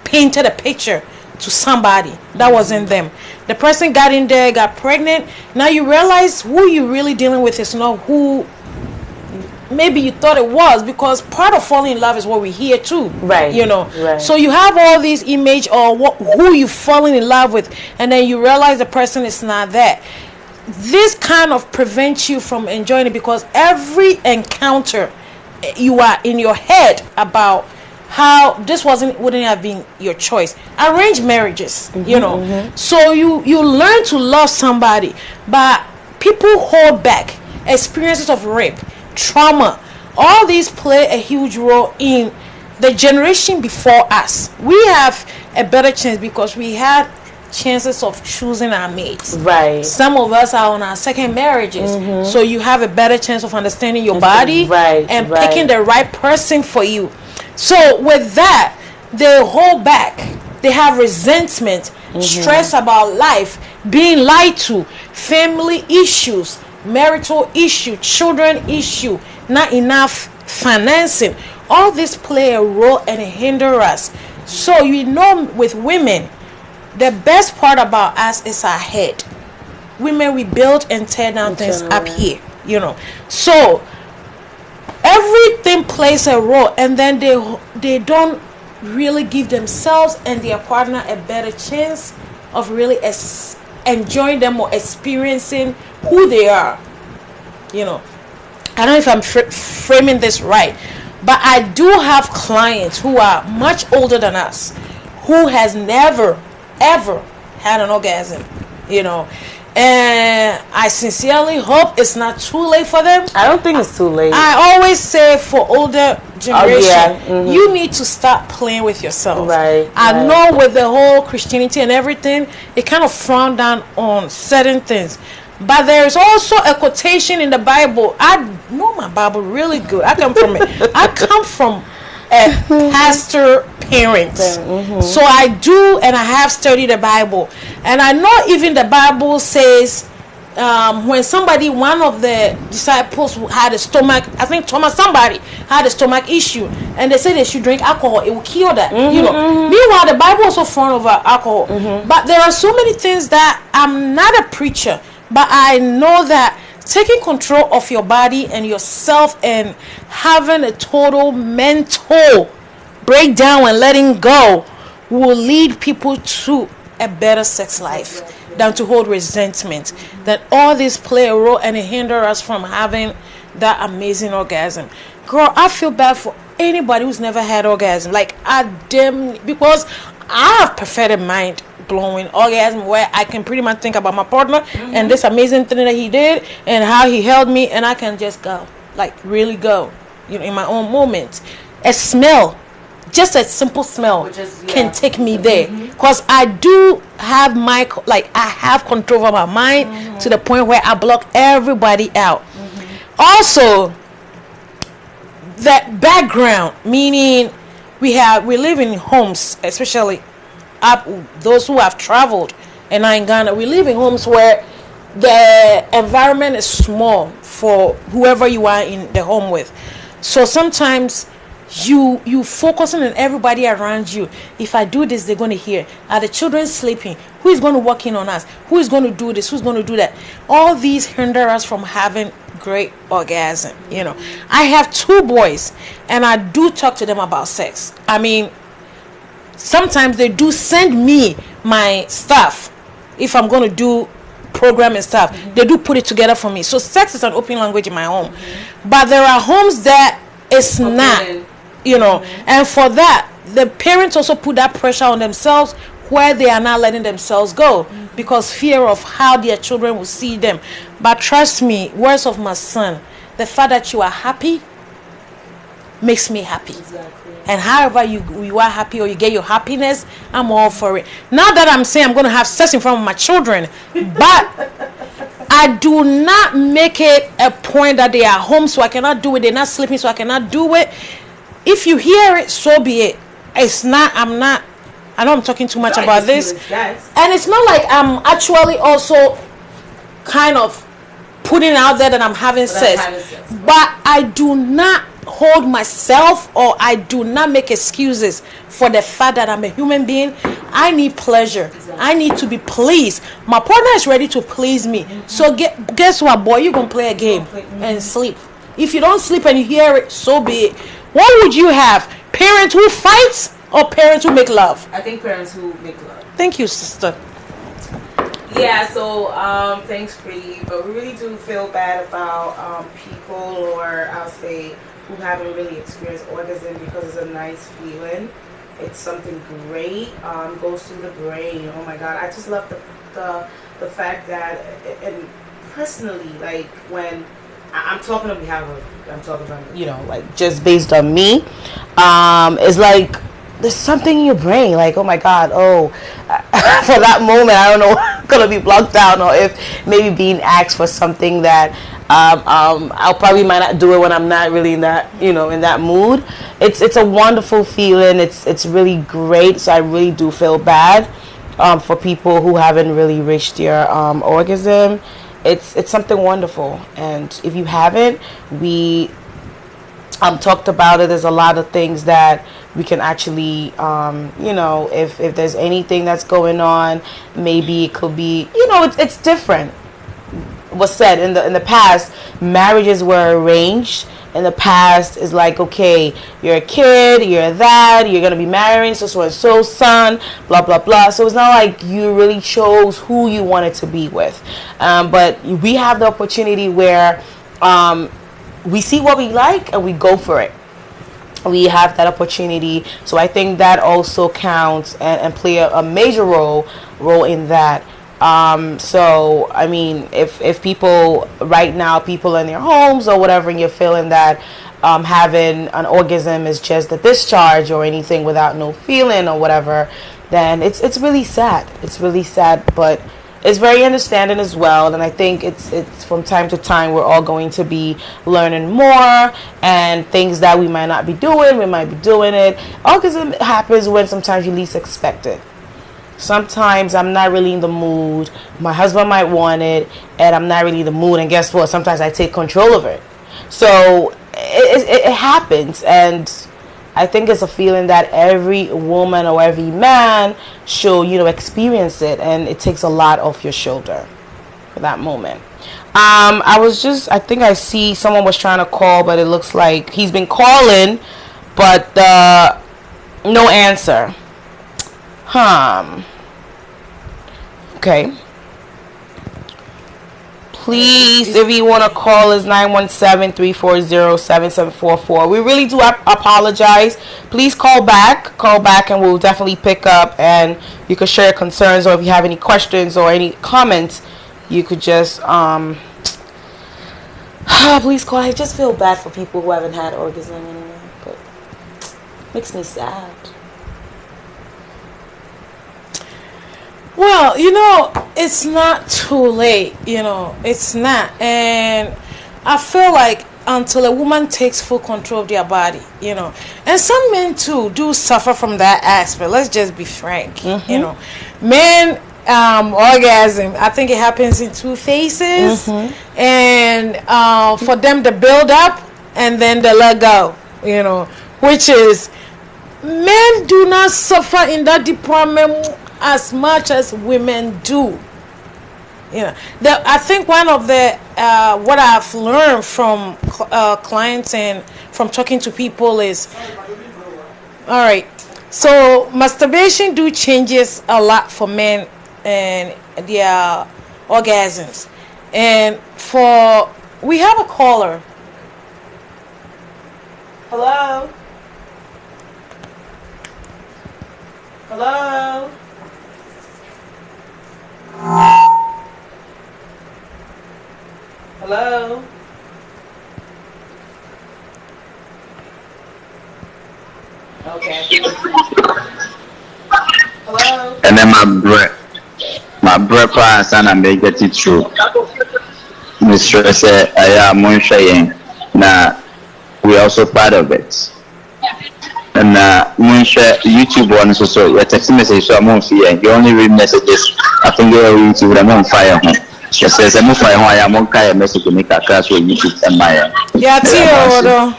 painted a picture to somebody that wasn't them. The person got in there, got pregnant. Now you realize who you're really dealing with is not who maybe you thought it was, because part of falling in love is what we hear too. Right. You know. Right. So you have all these image or who you've fallen in love with, and then you realize the person is not that. This kind of prevents you from enjoying it, because every encounter you are in your head about how this wouldn't have been your choice. Arranged marriages, you know. So you learn to love somebody, but people hold back. Experiences of rape, trauma, all these play a huge role in the generation before us. We have a better chance because we had chances of choosing our mates. Right. Some of us are on our second marriages, so you have a better chance of understanding your body and picking the right person for you. So with that, they hold back. They have resentment, stress about life, being lied to, family issues, marital issue, children issue, not enough financing. All this play a role and hinder us. So you know, with women, the best part about us is our head. Women, we build and tear down things up here, you know. So everything plays a role, and then they don't really give themselves and their partner a better chance of really enjoying them or experiencing who they are. You know, I don't know if I'm framing this right, but I do have clients who are much older than us, who has never ever had an orgasm, you know, and I sincerely hope it's not too late for them. I don't think it's too late. I always say for older generation, yeah. you need to start playing with yourself. Right. I know with the whole Christianity and everything, it kind of frowned down on certain things. But there is also a quotation in the Bible. I know my Bible really good. I come from a pastor parent. So I do, and I have studied the Bible. And I know even the Bible says when one of the disciples had a stomach, I think Thomas, somebody had a stomach issue, and they said they should drink alcohol, it will cure that. You know. Meanwhile, the Bible also front over alcohol. But there are so many things that I'm not a preacher, but I know that taking control of your body and yourself and having a total mental breakdown and letting go will lead people to a better sex life than to hold resentment. That all this play a role and it hinder us from having that amazing orgasm. Girl, I feel bad for anybody who's never had orgasm. Like, because I have perfected mind blowing orgasm where I can pretty much think about my partner and this amazing thing that he did and how he held me, and I can just go, like really go, you know, in my own moments. A smell, just a simple smell can take me there, because I do have I have control over my mind to the point where I block everybody out. Also, the background, meaning we live in homes, especially those who have traveled and are in Ghana. We live in homes where the environment is small for whoever you are in the home with. So sometimes you focusing on everybody around you. If I do this, they're going to hear. Are the children sleeping? Who is going to walk in on us? Who is going to do this? Who's going to do that? All these hinder us from having great orgasm. You know, I have 2 boys, and I do talk to them about sex. I mean, sometimes they do send me my stuff if I'm going to do program and stuff. They do put it together for me. So sex is an open language in my home. But there are homes that it's not. And for that, the parents also put that pressure on themselves where they are not letting themselves go because fear of how their children will see them. But trust me, words of my son, the fact that you are happy makes me happy. Exactly. And however you are happy or you get your happiness, I'm all for it. Not that I'm saying I'm going to have sex in front of my children, but I do not make it a point that they are home so I cannot do it. They're not sleeping so I cannot do it. If you hear it, so be it. It's not, I know I'm talking too much about this. And it's not like I'm actually also kind of putting out there that I'm having sex. But I do not hold myself or I do not make excuses for the fact that I'm a human being. I need pleasure. Exactly. I need to be pleased. My partner is ready to please me. So guess what, boy? You're going to play a game and sleep. If you don't sleep and you hear it, so be it. What would you have? Parents who fight or parents who make love? I think parents who make love. Thank you, sister. Yeah, so thanks, Pretty. But we really do feel bad about people, or I'll say, who haven't really experienced orgasm, because it's a nice feeling. It's something great. Goes through the brain. Oh my God, I just love the fact that, and personally, like when I'm talking on behalf of, I'm talking about, like just based on me, it's like there's something in your brain, like, oh my God, for that moment, I don't know, I'm gonna be blocked out, or if maybe being asked for something that I'll probably might not do it when I'm not really in that, in that mood. It's a wonderful feeling. It's really great. So I really do feel bad for people who haven't really reached their orgasm. It's something wonderful, and if you haven't, we talked about it. There's a lot of things that we can actually, if there's anything that's going on, maybe it could be, it's different. Was said in the past, marriages were arranged. In the past, is like, okay, you're a kid, you're that, you're gonna be marrying so and so son, blah blah blah. So it's not like you really chose who you wanted to be with, but we have the opportunity where we see what we like and we go for it. We have that opportunity, so I think that also counts and play a major role in that. So I mean, if people right now, people in their homes or whatever, and you're feeling that having an orgasm is just a discharge or anything without no feeling or whatever, then it's really sad. It's really sad, but it's very understanding as well. And I think it's from time to time we're all going to be learning more, and things that we might not be doing, we might be doing it. Orgasm happens when sometimes you least expect it. Sometimes I'm not really in the mood. My husband might want it, and I'm not really in the mood. And guess what? Sometimes I take control of it. So it happens, and I think it's a feeling that every woman or every man should, experience it, and it takes a lot off your shoulder for that moment. I think I see someone was trying to call, but it looks like he's been calling, but no answer. Okay. Please, if you want to call, is 917-340-7744. We really do apologize. Please call back, and we'll definitely pick up, and you can share your concerns, or if you have any questions or any comments, you could just please call. I just feel bad for people who haven't had orgasm anymore, but makes me sad. Well, it's not too late, it's not. And I feel like until a woman takes full control of their body, and some men too do suffer from that aspect. Let's just be frank, men, orgasm, I think it happens in two phases, and for them to build up and then to let go, which is, men do not suffer in that department as much as women do. I think one of the what I've learned from clients and from talking to people is, all right, so masturbation do changes a lot for men and their orgasms. And we have a caller. Hello. Hello? Hello? Okay. Hello? And then my breath pass and I make it through. Mr. said, I am saying, now we are also part of it. And YouTube one so your text message so I'm on fire. You only read messages. I think you're YouTube I'm on fire. She says I'm on fire. I am on fire message to make a class with YouTube and my Yeah, Tio.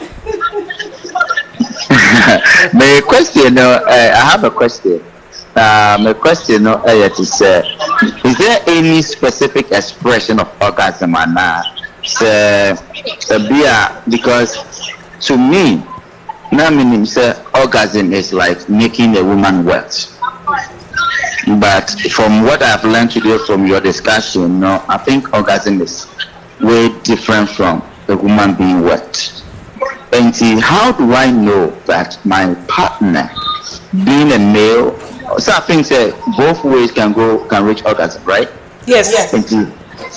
My question, I have a question. My question is there any specific expression of orgasm or not? Because to me, now meaning orgasm is like making a woman wet. But from what I've learned today from your discussion, no, I think orgasm is way different from a woman being wet. And see, how do I know that my partner, being a male, so I think that both ways can reach orgasm, right? Yes. Yes.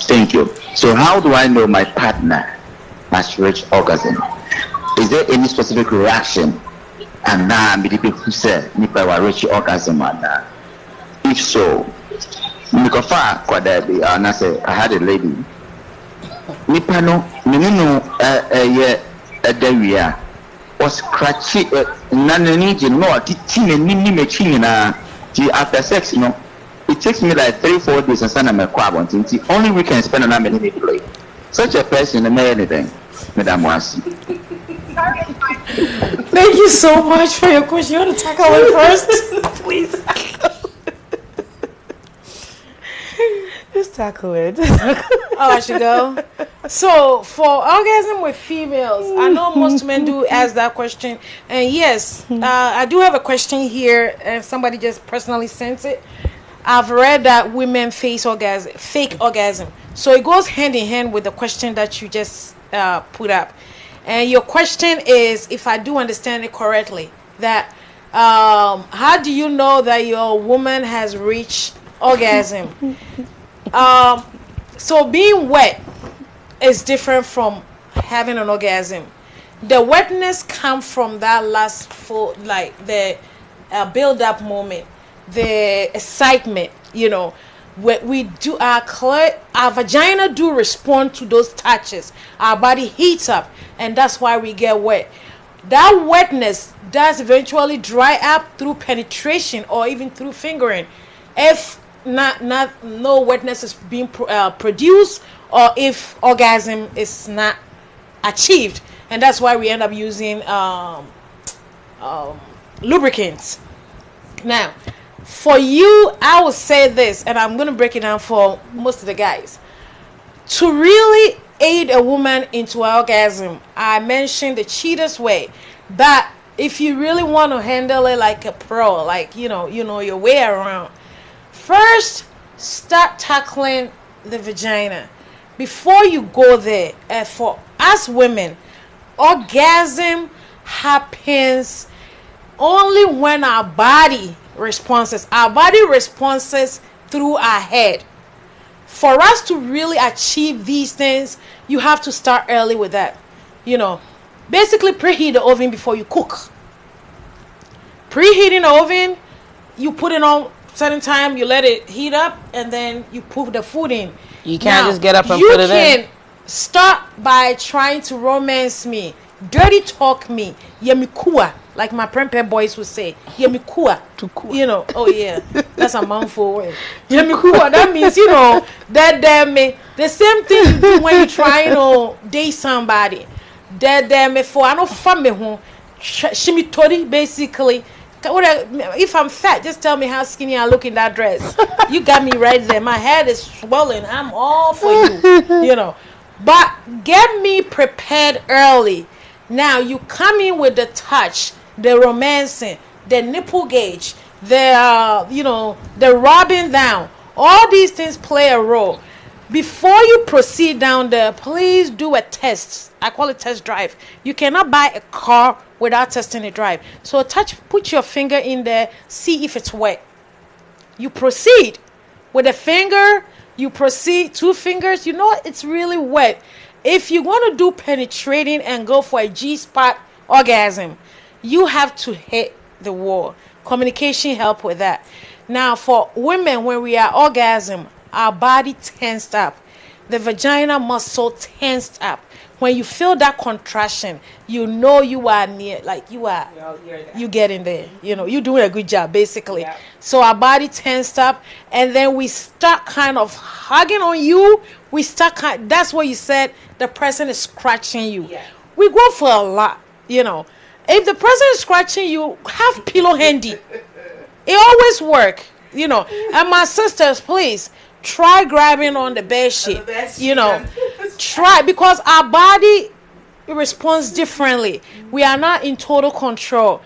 Thank you. So how do I know my partner has reached orgasm? Is there any specific reaction? And now the people who say Nipa will reach orgasm and if so, I had a lady. Nipa no area was scratchy after sex, it takes me like 3-4 days and send them a quabbon. Only we can spend an minute play. Such a person may anything, Madame Wasi. Thank you so much for your question. You want to tackle it first? Please. Just tackle it. Oh, I should go. So, for orgasm with females, I know most men do ask that question. And yes, I do have a question here, and somebody just personally sent it. I've read that women face orgasm, fake orgasm. So it goes hand in hand with the question that you just put up. And your question is, if I do understand it correctly, that how do you know that your woman has reached orgasm? So being wet is different from having an orgasm. The wetness comes from that last like the build-up moment, the excitement. We do our vagina do respond to those touches. Our body heats up, and that's why we get wet. That wetness does eventually dry up through penetration or even through fingering, if no wetness is being produced, or if orgasm is not achieved, and that's why we end up using lubricants. Now, for you, I will say this, and I'm going to break it down for most of the guys. To really aid a woman into orgasm, I mentioned the cheetah's way. But if you really want to handle it like a pro, like you know your way around, first start tackling the vagina before you go there. For us women, orgasm happens only when our body responses. Our body responses through our head. For us to really achieve these things, you have to start early with that. Basically preheat the oven before you cook. Preheating the oven, you put it on certain time, you let it heat up, and then you put the food in. You can't just get up and put it in. You can start by trying to romance me, dirty talk me, yemikua, like my prempe boys would say, yemikua. Oh yeah, that's a mouthful word. Yemikua, that means that damn me. The same thing you do when you try to date somebody. That damn me for I know family home. Shimitori basically. If I'm fat, just tell me how skinny I look in that dress. You got me right there. My head is swollen. I'm all for you. But get me prepared early. Now you come in with the touch, the romancing, the nipple gauge, the rubbing down. All these things play a role. before you proceed down there, please do a test. I call it test drive. You cannot buy a car without testing a drive. So put your finger in there, see if it's wet. You proceed with a finger, you proceed 2 fingers, you know it's really wet. If you want to do penetrating and go for a G-spot orgasm, you have to hit the wall. Communication help with that. Now for women, when we are orgasm, our body tensed up. The vagina muscle tensed up. When you feel that contraction, you know you are near, like you getting there. You know, you're doing a good job, basically. Yeah. So our body tensed up, and then we start kind of hugging on you. That's what you said, the person is scratching you. Yeah. We go for a lot, you know. If the person is scratching you, have pillow handy. It always work, you know. And my sisters, please, try grabbing on the bed sheet, you know. Try, because our body responds differently. We are not in total control.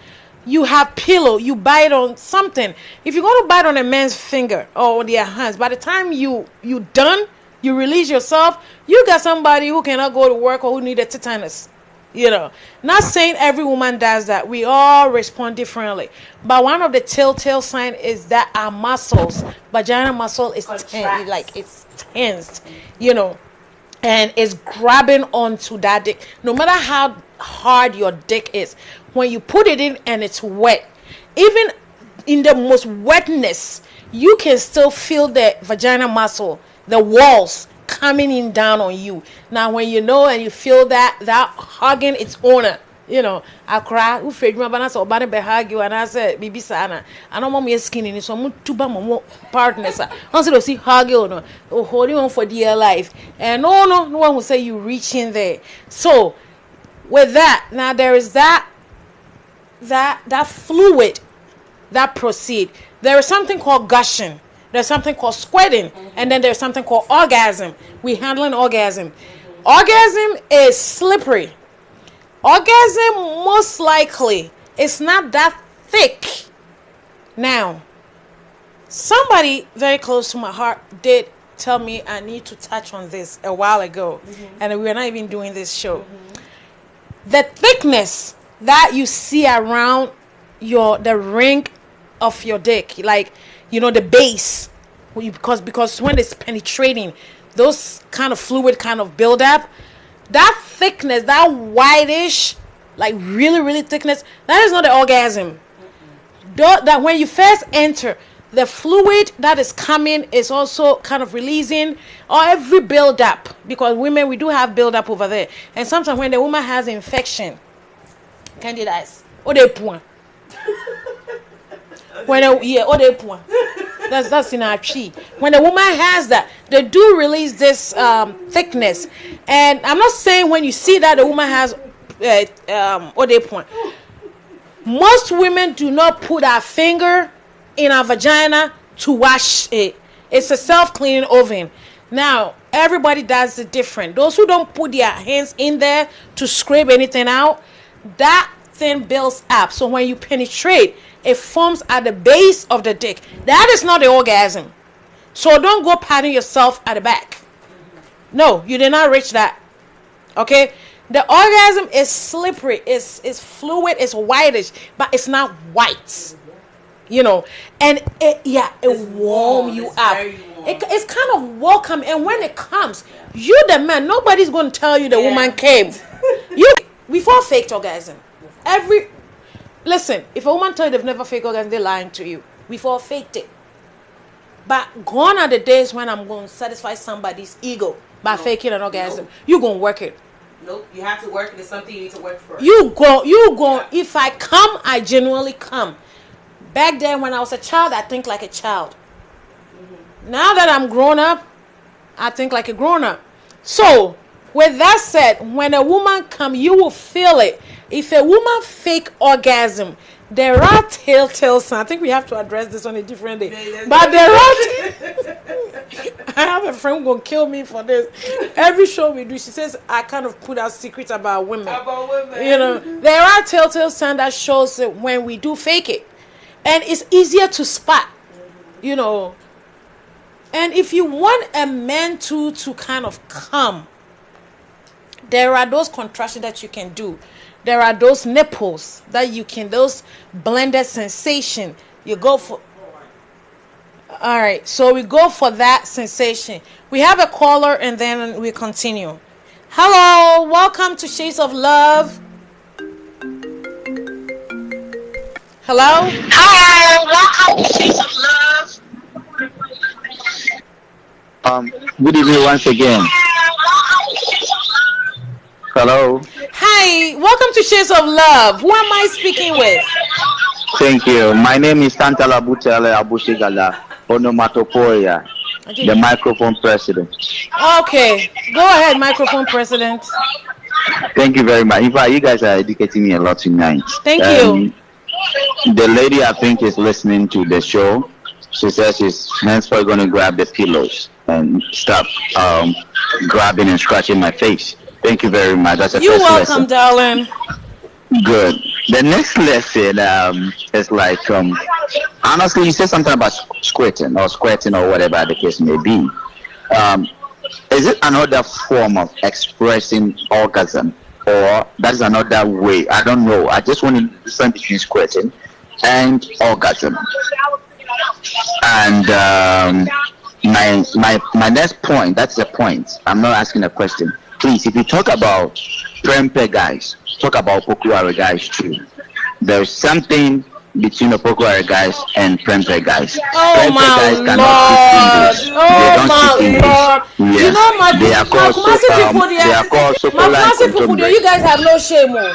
You have pillow, you bite on something. If you're going to bite on a man's finger or their hands, by the time you done, you release yourself, you got somebody who cannot go to work or who need a tetanus. You know, not saying every woman does that. We all respond differently. But one of the telltale signs is that our muscles, vagina muscle is tense, like it's tensed, you know, and it's grabbing onto that dick. No matter how hard your dick is, when you put it in and it's wet, even in the most wetness, you can still feel the vagina muscle, the walls coming in down on you. Now when you know and you feel that hugging its owner, you know, I cry, who fed my banana or banana be hug you, and I said, Bibi Sana, I don't want me skinny, so I'm too bad, my partners. Until you see hug you, or holding on for dear life. And no one will say you reach in there. So with that, now there is that fluid that proceed. There is something called gushing. There's something called squirting, and then there's something called orgasm. We're handling orgasm. Orgasm is slippery. Orgasm, most likely, it's not that thick. Now, somebody very close to my heart did tell me I need to touch on this a while ago, and we're not even doing this show. The thickness that you see around the ring of your dick, like, you know, the base, because when it's penetrating, those kind of fluid kind of build up. That thickness, that whitish, like really, really thickness, that is not the orgasm. That when you first enter, the fluid that is coming is also kind of releasing, or every build up, because women, we do have build up over there. And sometimes when the woman has infection, candidiasis, or they point. That's in our chi. When a woman has that, they do release this thickness. And I'm not saying when you see that the woman has point. Most women do not put our finger in our vagina to wash it. It's a self-cleaning oven. Now, everybody does it different. Those who don't put their hands in there to scrape anything out, that thing builds up. So when you penetrate, it forms at the base of the dick. That is not the orgasm. So don't go patting yourself at the back. No, you did not reach that. Okay? The orgasm is slippery, it's fluid, it's whitish, but it's not white. You know, and it warm you up. It's kind of welcome, and when it comes, you the man, nobody's going to tell you the woman came. Before faked orgasm. Listen, if a woman tell you they've never faked orgasm, they're lying to you. We've all faked it. But gone are the days when I'm going to satisfy somebody's ego by faking an orgasm. You're going to work it. Nope, you have to work it. It's something you need to work for. You go. Yeah. If I come, I genuinely come. Back then when I was a child, I think like a child. Now that I'm grown up, I think like a grown up. So, with that said, when a woman come, you will feel it. If a woman fake orgasm, there are telltale signs. I think we have to address this on a different day. But there are. I have a friend who will kill me for this. Every show we do, she says I kind of put out secrets about women. You know, there are telltale signs that shows that when we do fake it, and it's easier to spot. You know, And if you want a man to kind of come, there are those contractions that you can do. There are those nipples that you can, those blended sensation. You go for. All right, so we go for that sensation. We have a caller and then we continue. Hello, welcome to Shades of Love. Hello? Hi, welcome to Shades of Love. Good evening once again. Hello. Hi, welcome to Shades of Love. Who am I speaking with? Thank you. My name is Santala Butele Abushigala Onomatopoya, the microphone president. Okay, go ahead, microphone president. Thank you very much. In fact, you guys are educating me a lot tonight. Thank you. The lady I think is listening to the show. She says she's henceforth going to grab the pillows and stop grabbing and scratching my face. Thank you very much. That's a You're first welcome, lesson. darling. Good. The next lesson is like honestly, you said something about squirting or whatever the case may be. Is it another form of expressing orgasm, or that is another way? I don't know. I just want to distinguish between squirting and orgasm. And my next point. That's the point. I'm not asking a question. Please, if you talk about prempe guys, talk about Pokuare guys too. There's something between the Pokuare guys and prempe guys. Oh Prempe my guys Lord! cannot speak English. Oh They don't my speak English. Lord! Yes. You know my They are called people they are called my Sokola classic and people there. Kontombe. You guys have no shame, oh.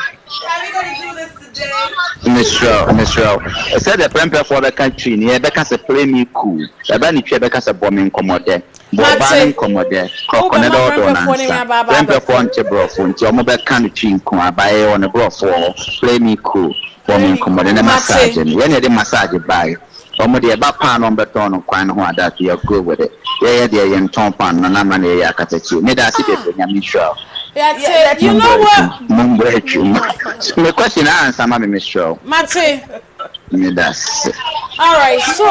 Miss Rowe. I said the prempe for the country. Near because a play me cool. The bunny tree because a bombing commode. Bombing commode. Crocodile donanza. Prempe for Antebro for Jomoba country. Buy on a bro for play me cool. Bombing commode and a massage. And when the massage by. Omodi eba pan on beton on kwan ho that you go with it. Yeah, there yen ton pan na na na ya katechi. Me da si be nyame sure. Yeah, you know what? The question I answer, my Miss Show. Mate. That's All right, so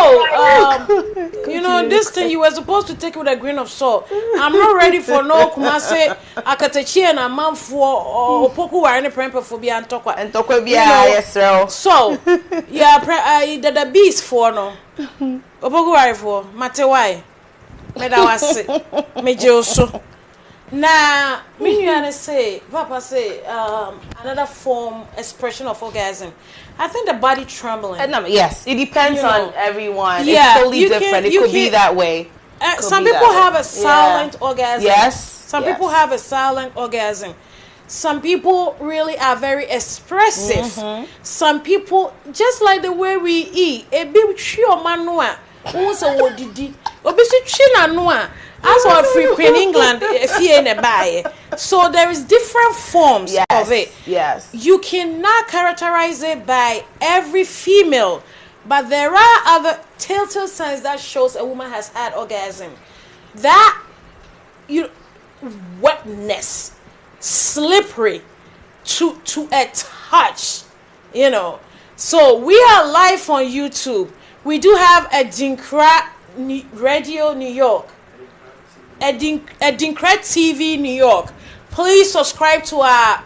you know this thing you were supposed to take it with a grain of salt. I'm not ready for no Kumase Akatechi and a man for Opoku or any premper for be and talk And talk with yes, sir. So yeah, the beast for no Opoku for Mate why? Meda was me also. Now, me you say, Papa say, another form expression of orgasm. I think the body trembling. Yes, it depends on everyone. Yeah, it's totally different. It could be that way. Some people have a silent orgasm. Yes. Some people have a silent orgasm. Some people really are very expressive. Mm-hmm. Some people, just like the way we eat, a big chio manua, also what did it? Obviously, china noa. As for free in England, if you in a buy, so there is different forms of it. Yes, you cannot characterize it by every female, but there are other telltale signs that shows a woman has had orgasm. That wetness, slippery to a touch, you know. So we are live on YouTube. We do have a Dinkra Radio New York. Dinkra TV New York. Please subscribe to our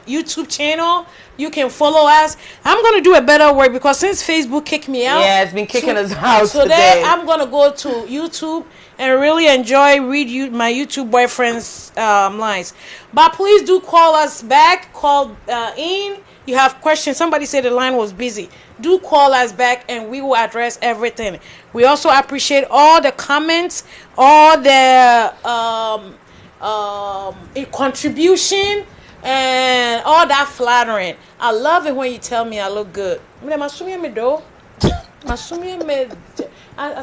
YouTube channel. You can follow us. I'm going to do a better work because since Facebook kicked me out. Yeah, it's been kicking us out today. I'm going to go to YouTube and really enjoy my YouTube boyfriend's lines. But please do call us back. Call in. You have questions. Somebody said the line was busy. Do call us back and we will address everything. We also appreciate all the comments, all the contribution, and all that flattering. I love it when you tell me I look good. As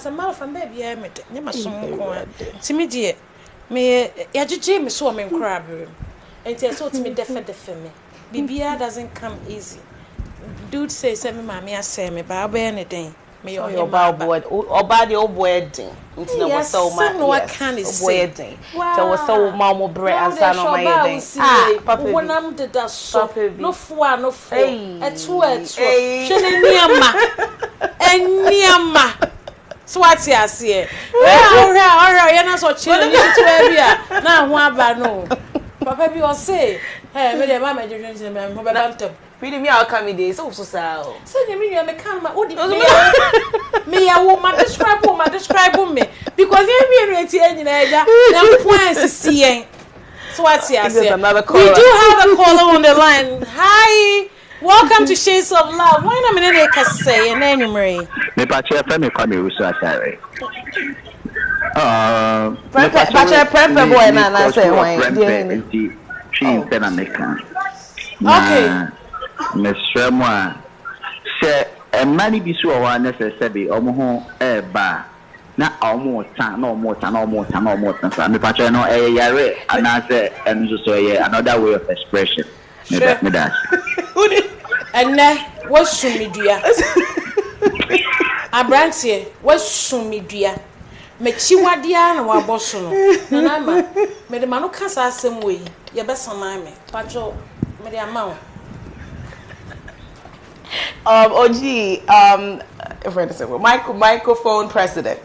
a matter of fact, baby, I'm me. Bibia doesn't come easy. Dude says, "Send me, mommy, I say me, but I'll be anything." Me your bad boy, or bad your wedding. It's not so much. What can it say? Wedding. So was so mama bread and son on my wedding. Papa, when I'm the dust, so no four, no four. A two, Shene niama. So what's here say? Alright, you're not so chill. You need to be now one aba no. Papa bi o say, "Hey, me dey mama dey drink me mo be don top." We me how come dey so sao. Say me you me kan ma odi me ya wo ma describe me because you be reti anyina eja na points see yen. So what's here say? We do have a caller on the line. Hi. Welcome to Shades of Love. Why na me na ka say na enumere? Me pa che fa me kwa me usu asare. Prepare boy na say why. She in America. Okay. Mesra mo a se e mani bi so wa na se be omo ho e ba na omo tan so me pa che no e yare ana se enzo so ye another way of expression. Me that. And what sumidua? Abrantie, what sumidua? Me chiwadia na waboso no. Na ma me de manu kasa asem we ye be sama me. Pacho me de ama. Microphone president.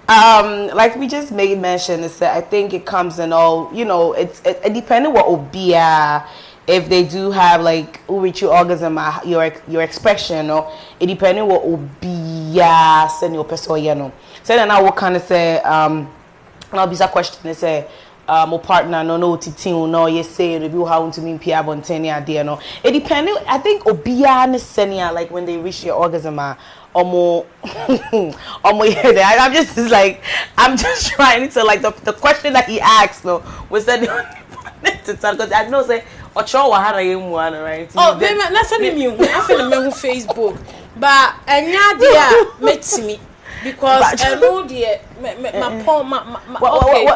Like we just made mention, is that I think it comes in all, it depending what obia. If they do have like orgasm, your expression, or it depending what obia send your person, So then I will kind of say, I'll be a question. Say, my partner no titin no you say review how to mean pia bontenia idea no. It depending. I think obia ne senia like when they reach your orgasm, or more, I'm just trying to like the question that he asked though was that because I know say. Right? Oh, that's what I mean. I feel on Facebook, but met me because I know the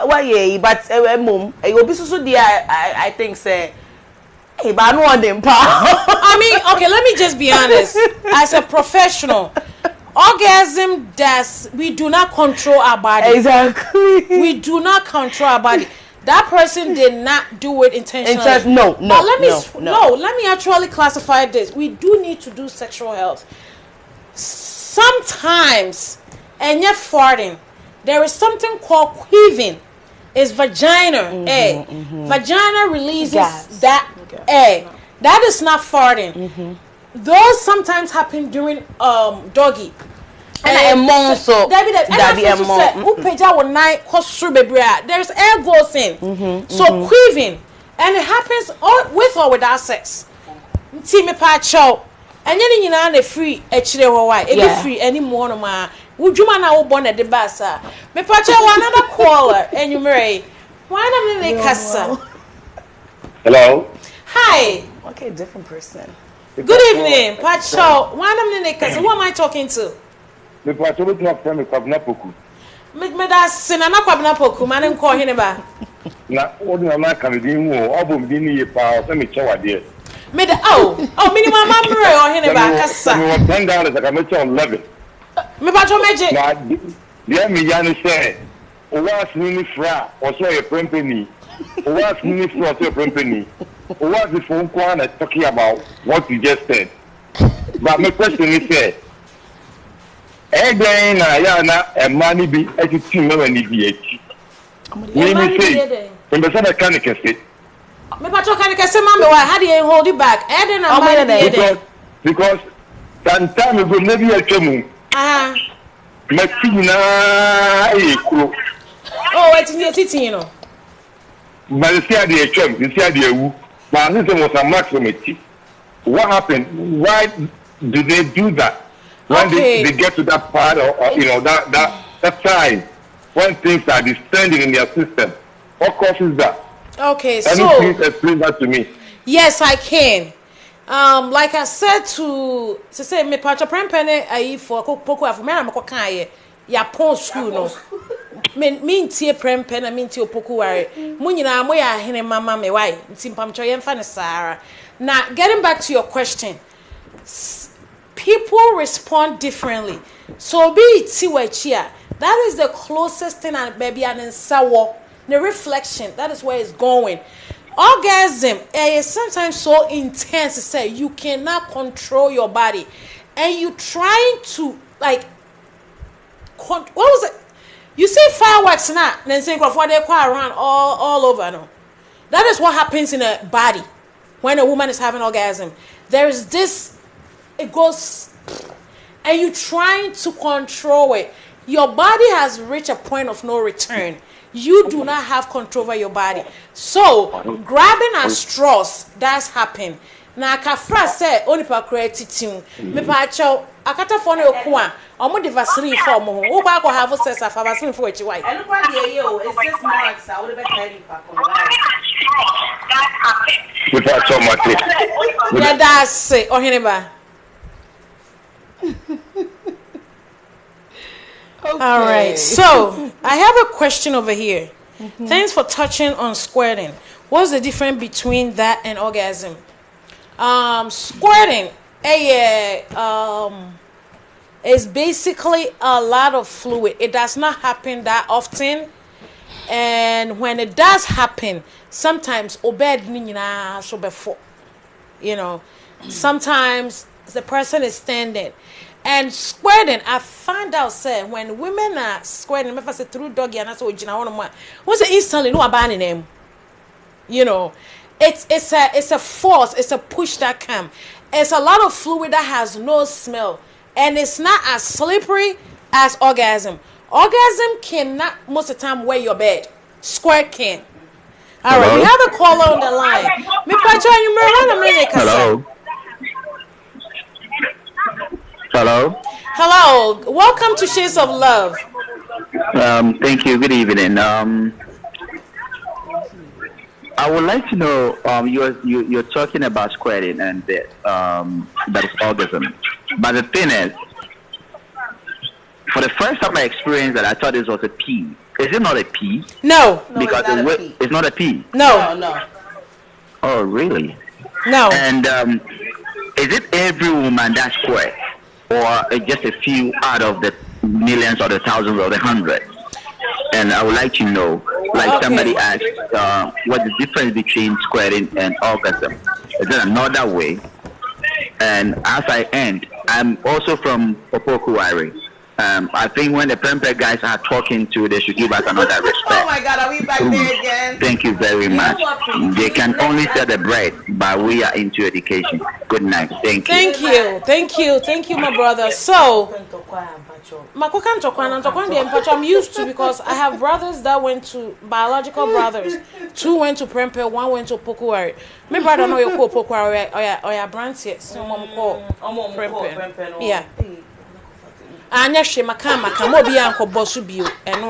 okay. But mom, you be so dear. I think say, hey, but I don't want them power. I mean, okay, let me just be honest. As a professional, orgasm we do not control our body. Exactly. We do not control our body. That person did not do it intentionally. No. Let me actually classify this. We do need to do sexual health. Sometimes, and yet farting, there is something called queeving. It's vagina egg. Vagina releases that egg. That is not farting. Those sometimes happen during doggy. And a month so that be a month. There's air goes in. So queeving, and it happens with or without sex. Team pacho, and you know the free actually why it be free anymore no ma. Would you man our born at the bassa? Me pacho another caller and you marry. Why not in the casa? Hello. Hi. Okay, different person. Good evening, Pacho. Why not in the casa? Who am I talking to? Me pacho with my friend Kwabna Poku. Me da sinana Kwabna Poku man nko hene ba. Na odi na na kan di mu obom di ni ye pa so me chewa de. Me da me ni mama mre o hene ba kasa. Me $10 ka me chewa 11. Me pacho meje. Na dia mi ya ni say o wa sini fra o so ye prempeni. O wa sini fra o so ye prempeni. O wa the phone call na talking about what you just said. But my question is say again na money be team me when be echi. Me say, when the mechanic say. Me patrol can say mama why how do you hold it back? Because sometime ago maybe I came. Me na ekuro. Oh, it's in sitting you know. But see how they came, see how they wu. But this was a maximum. What happened? Why do they do that? When they get to that part or that time when things are descending in their system, what causes that? Okay, Can you please explain that to me? Yes, I can. Like I said to say me pacho prempene ayi for poku afu me na meko kan ye ya pon school no. Me ntie prempene me ntie opoku ware. Mu nyina mo ya hene mama me why nti mpamcho ye mfa ne sara. Now, getting back to your question, people respond differently. So be tiwechia. That is the closest thing and baby and in sawo. The reflection, that is where it's going. Orgasm is sometimes so intense to say you cannot control your body. And you trying to like what was it? You see fireworks now, then think of what they call around all over. No, that is what happens in a body when a woman is having orgasm. There is this, it goes, and you're trying to control it. Your body has reached a point of no return. You do not have control over your body. So grabbing at straws does happen. Na kafra say only pa create team. Me pa chow akata for no ko omo de vaseline for mo ho ba ko have sex afa vaseline for echi why. And look what the yo is this marks I would be carrying back on. Without so much. Yeah, that's it. Ohineba. Okay. All right. So, I have a question over here. Thanks for touching on squirting. What's the difference between that and orgasm? Squirting, is basically a lot of fluid. It does not happen that often, and when it does happen, sometimes sometimes the person is standing. And squirting, I found out, say, when women are squirting, if I say through doggy and that's what you know, what's the instantly no abandoning them? It's a force, it's a push that comes. It's a lot of fluid that has no smell, and it's not as slippery as orgasm. Orgasm cannot most of the time wear your bed. Squirt can. All right, we have a caller on the line. Hello. Hello. Hello. Welcome to Shades of Love. Thank you. Good evening. I would like to know. You're talking about squirting and that is orgasm. But the thing is, for the first time I experienced that, I thought this was a pee. Is it not a pee? No. Because it's not a pee. No. Oh, really? No. And is it every woman that squirts? Or just a few out of the millions or the thousands or the hundreds? And I would like to know, somebody asked, what's the difference between squirting and orgasm? Is there another way? And as I end, I'm also from Opokuwari. I think when the Prempeh guys are talking to, they should give us another respect. Oh my God, are we back there again? Thank you very much. They can only sell the bread, but we are into education. Good night. Thank you. Thank you, my brother. So, I'm used to, because I have brothers that went to, biological brothers. 2 went to Prempeh, 1 went to Opokuwari. My brother know you call Opokuwari or your branch yet. So, mom call Prempeh. Yeah. Anya hwe maka mo bia anko bosu bio eno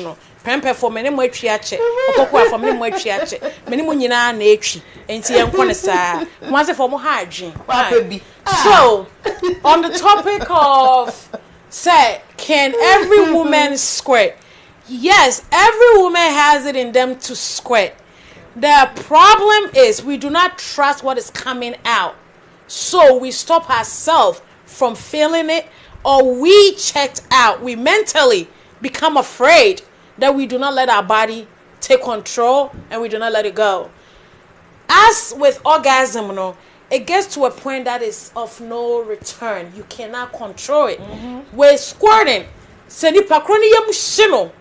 no Prempeh for mene mo atwi ache Opokuwa for mene mo atwi ache mene mo nyina na atwi enti enko ne saa mo say for mo ha adwen. So on the topic of say, can every woman squirt? Yes, every woman has it in them to squirt. The problem is we do not trust what is coming out, so we stop ourselves from feeling it. Or we checked out, we mentally become afraid that we do not let our body take control and we do not let it go. As with orgasm, it gets to a point that is of no return. You cannot control it. With squirting, send it pakroni yamushino.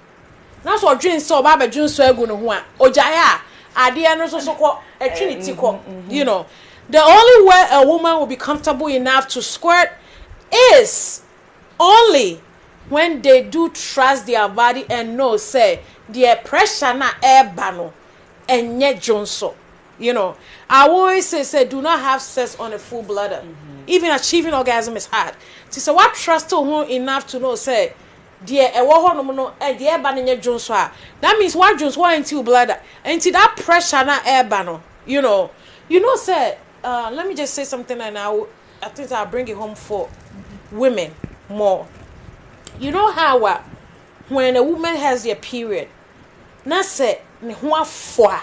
That's what dreams so baba dreams so egu no ho a. Ojaya, ade no so ko a trinity ko. The only way a woman will be comfortable enough to squirt is only when they do trust their body and know say their pressure na bano and yet jonso. I always say do not have sex on a full bladder. Even achieving orgasm is hard. So what trust to enough to know say dear no dear bano jonso. That means what jonso into bladder into that pressure na bano. Say let me just say something, and I think I'll bring it home for women more. You know how when a woman has their period, na say ne ho afo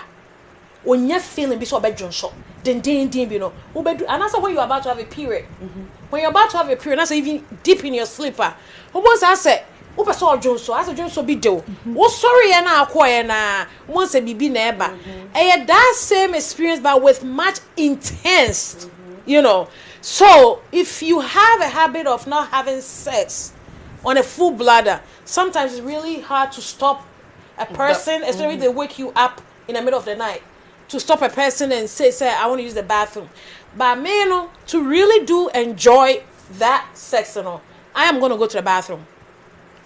onya feeling be so bedroom shop den and also when you're about to have a period, when you're about to have a period, that's even deep in your sleeper, almost I say opa so jonso as jonso bi do wo sorry na akoye na once a bibi na eba that same experience but with much intense. So if you have a habit of not having sex on a full bladder, sometimes it's really hard to stop a person, especially if they wake you up in the middle of the night, to stop a person and say I want to use the bathroom. But me, you know, to really do enjoy that sex, you know, I am going to go to the bathroom.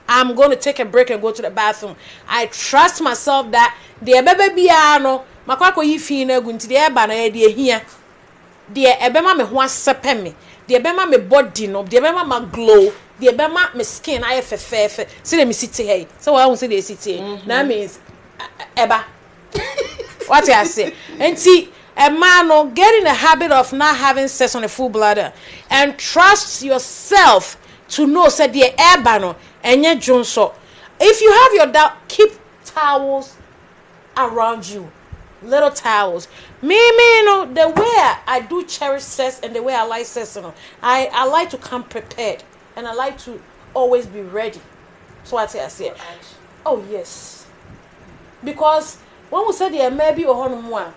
I'm going to take a break and go to the bathroom. I trust myself that the baby no makwako yi fi na gunti the eba na de hia. The ebema me ho asepe me. The ebema me body no, the ebema ma glow, the ebema me skin aye fefefe. See them sit here. So I won't say they sit here. That means eba. What I say? And see, a man no get in the habit of not having sex on a full bladder and trust yourself to know said the eba no enye junso. If you have your doubt, keep towels around you, little towels. Me, you know, the way I do cherish sex and the way I like sex, you know, I like to come prepared and I like to always be ready. So what I say, oh yes, because when we say there maybe or more,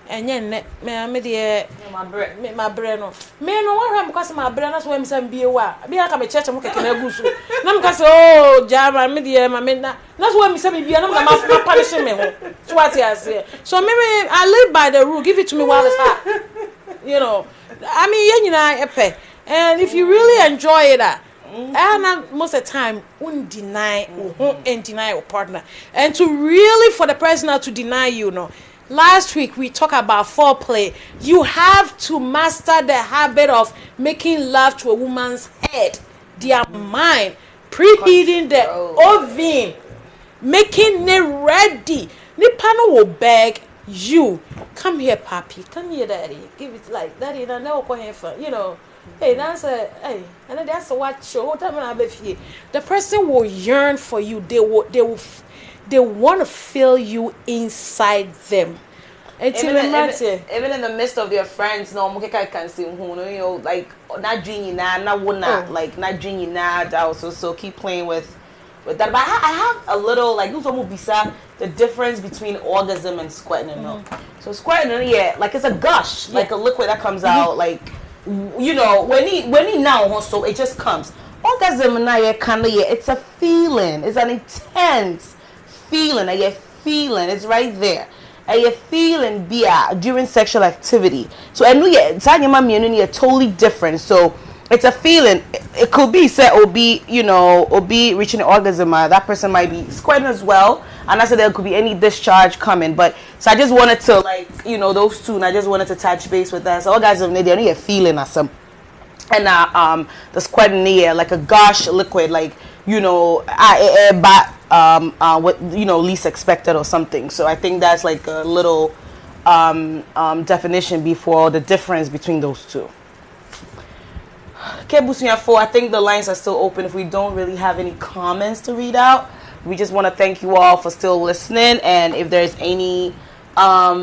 and yet me the my brain no me no one because my brain that's why me say be wa be like me church mo keke na gusu na me say oh jama me the my me na that's why me say be na me punish me ho so what I say so maybe I live by the rule, give it to me while it's hot, you know. I mean you know and if you really enjoy it and most of the time won't deny your partner, and to really for the person not to deny you know. Last week we talked about foreplay. You have to master the habit of making love to a woman's head, their mind, preheating the oven, making it ready. Nipano will beg you, come here, papi, come here, daddy. Give it like daddy. I never come here for you know. Hey, that's and then that's a watch show. What time I be here? The person will yearn for you. They want to feel you inside them. Even in the midst of their friends, no, I can see you know, like not drinking not wanna, like not drinking also. So keep playing with that. But I have a little like the difference between orgasm and squirting. So squirting, yeah, like it's a gush, like a liquid that comes out, like you know, when he now so it just comes. Orgasm it's a feeling, it's an intense feeling. It's right there. A feeling during sexual activity. So I know it's totally different. So it's a feeling. It could be said or be, you know, or be reaching an orgasm. That person might be squirting as well. And I said there could be any discharge coming. But so I just wanted to like, you know, those two, and I just wanted to touch base with that. So orgasm, they only a feeling or some, and the squirting there like a gush liquid, like you know, what you know, least expected or something. So I think that's like a little definition before the difference between those two. Okay, Busunya 4, I think the lines are still open. If we don't really have any comments to read out, we just want to thank you all for still listening. And if there's any school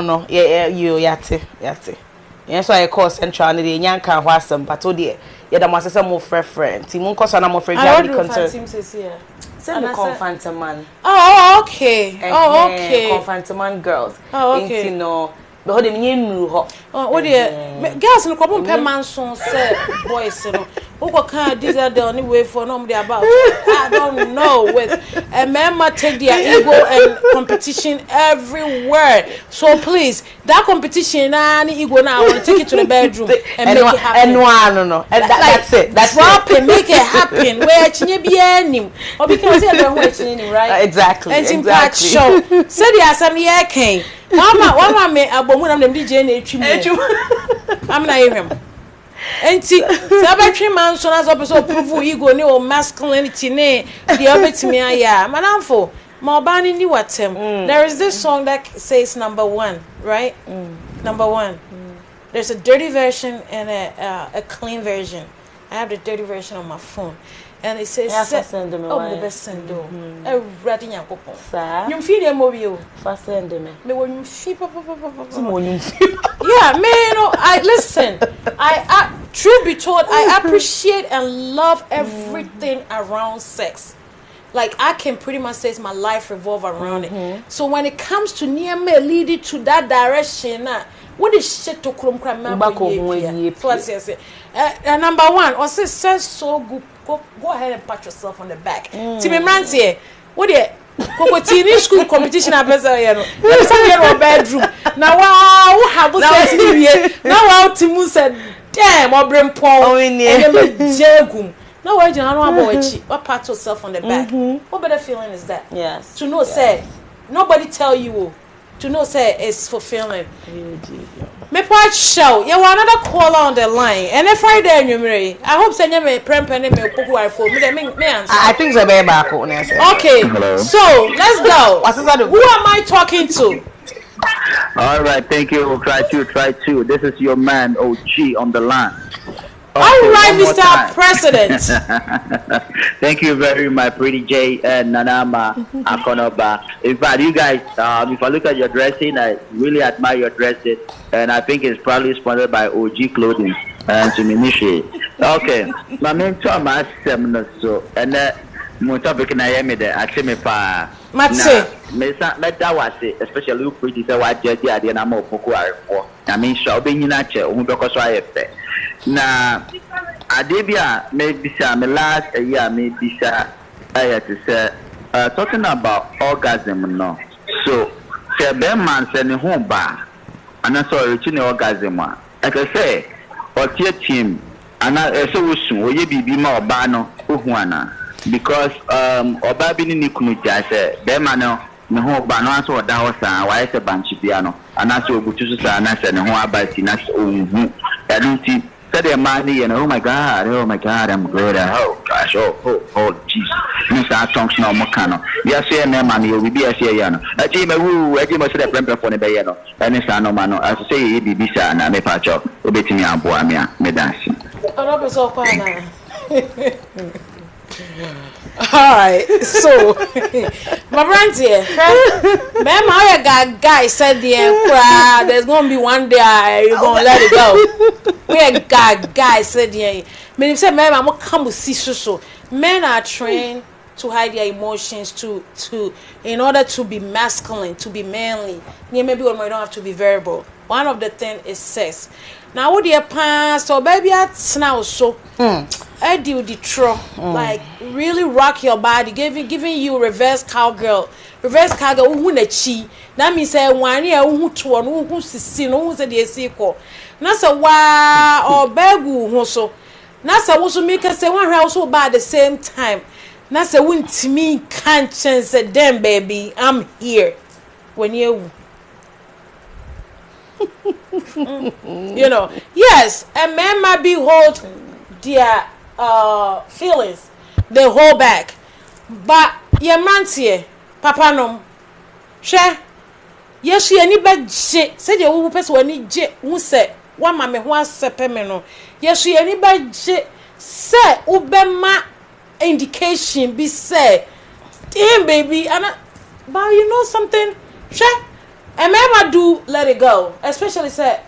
no yate yes so I call central na dey nyanka ho asem pato dey ye da masese mo friend ti mo nkoso na mo friend ya di concert send the confantaman okay confantaman girls okay you know but ho dey nyenu ho what dey girls no kwabon pe manson say boys no who can this the only way for nobody about I don't know with a man take their ego and competition everywhere. So please, that competition and ego now I want to take it to the bedroom and make it happen. No. And that's it. That's drop it, make it happen. Where chinye be any or because you don't wait chinye, right? Exactly. And exactly. Show. Say the asam here came. Mama me abomu na dem DJ na etwi. I'm not him. And see, Sabatry man so as opposite prove ego ni or masculinity ne the other to me madam for Mobani ni watem. There is this song that says number 1, right? Number 1. There's a dirty version and a clean version. I have the dirty version on my phone. And it says send them the best send ready yakopon. You feel them mobile. Fast send them. Me when you feel yeah, man, I listen. Truth be told, I appreciate and love everything around sex. Like I can pretty much say my life revolve around it. So when it comes to near me leading to that direction, what is shit to krum kram so I say number one, or say says so good, go ahead and pat yourself on the back. Timmy Mans here, what the Kokotini school competition at Beza, you know, your bedroom. Now, wow, have said now, wow, Timu said, damn, or bring Paul in here. No, I don't know about it. What pat yourself on the back? What better feeling is that? Yes. To know, say, nobody tell you. To know, say, it's fulfilling. Me part show. You want another caller on the line. And if Friday, you marry. I hope send you me prem pen me poku for me. I think it's a very back on. Okay. So let's go. Who am I talking to? All right, thank you. Try to. This is your man OG on the line. Okay, all right, Mr. President. Thank you very much, Pretty J and Nanama Akonoba. In fact, you guys, if I look at your dressing, I really admire your dressing, and I think it's probably sponsored by OG Clothing and to initiate. Okay, my main term is so, and my topic na yemi de atime pa. Matse. Meta was especially Pretty say what just the idea na mo poku arefo. I mean, so be nyina che ohun be ko so ayefe. Na adebia maybe say me last year maybe say to say talking about orgasm no. So say be man say ne ho ba ana so reach ne orgasm a I can say or team ana so wusu oye bibi ma oba no ohu ana because oba bi ni kunu ja say be man no ne ho ba no aso oda ho sa wa say banchi bia no ana so obutu so sa na say ne ho abati na ohu eluti said a man, oh my God, I'm good. Oh gosh, oh Jesus. Mr. Tonks no mokano. Yes, yeah, man, you will be a Siano. A Jim, I must have a for the Bayano. And it's no man, as I say, you be Bisa, and I may patch up. Obeying me, Boamia, me dancing. Alright, so my friends here, ma'am, I guy said there's gonna be one day you're gonna let it go. We a guy said yeah. Me say, ma'am, I'm gonna come with see so. Men are trained to hide their emotions to in order to be masculine, to be manly. Yeah, maybe we don't have to be verbal. One of the things is sex. Now what your pants or baby at now so I do the tro like really rock your body, giving you reverse cowgirl who na chi. That means say one year who to one who see no who said the sequel. Na say wa or begu who so. Na say also make us say one house so bad at the same time. Na say win to me can't chance say damn baby I'm here when you you know, yes, a man might be hold their feelings, they hold back. But your man's here, Papa no, share. Yes, she any bad shit. Said you person when he jet who said one mammy one sepemeno. Yes, she any bad shit. Say ubema indication be said. Damn baby, and but you know something, share. And never do let it go, especially say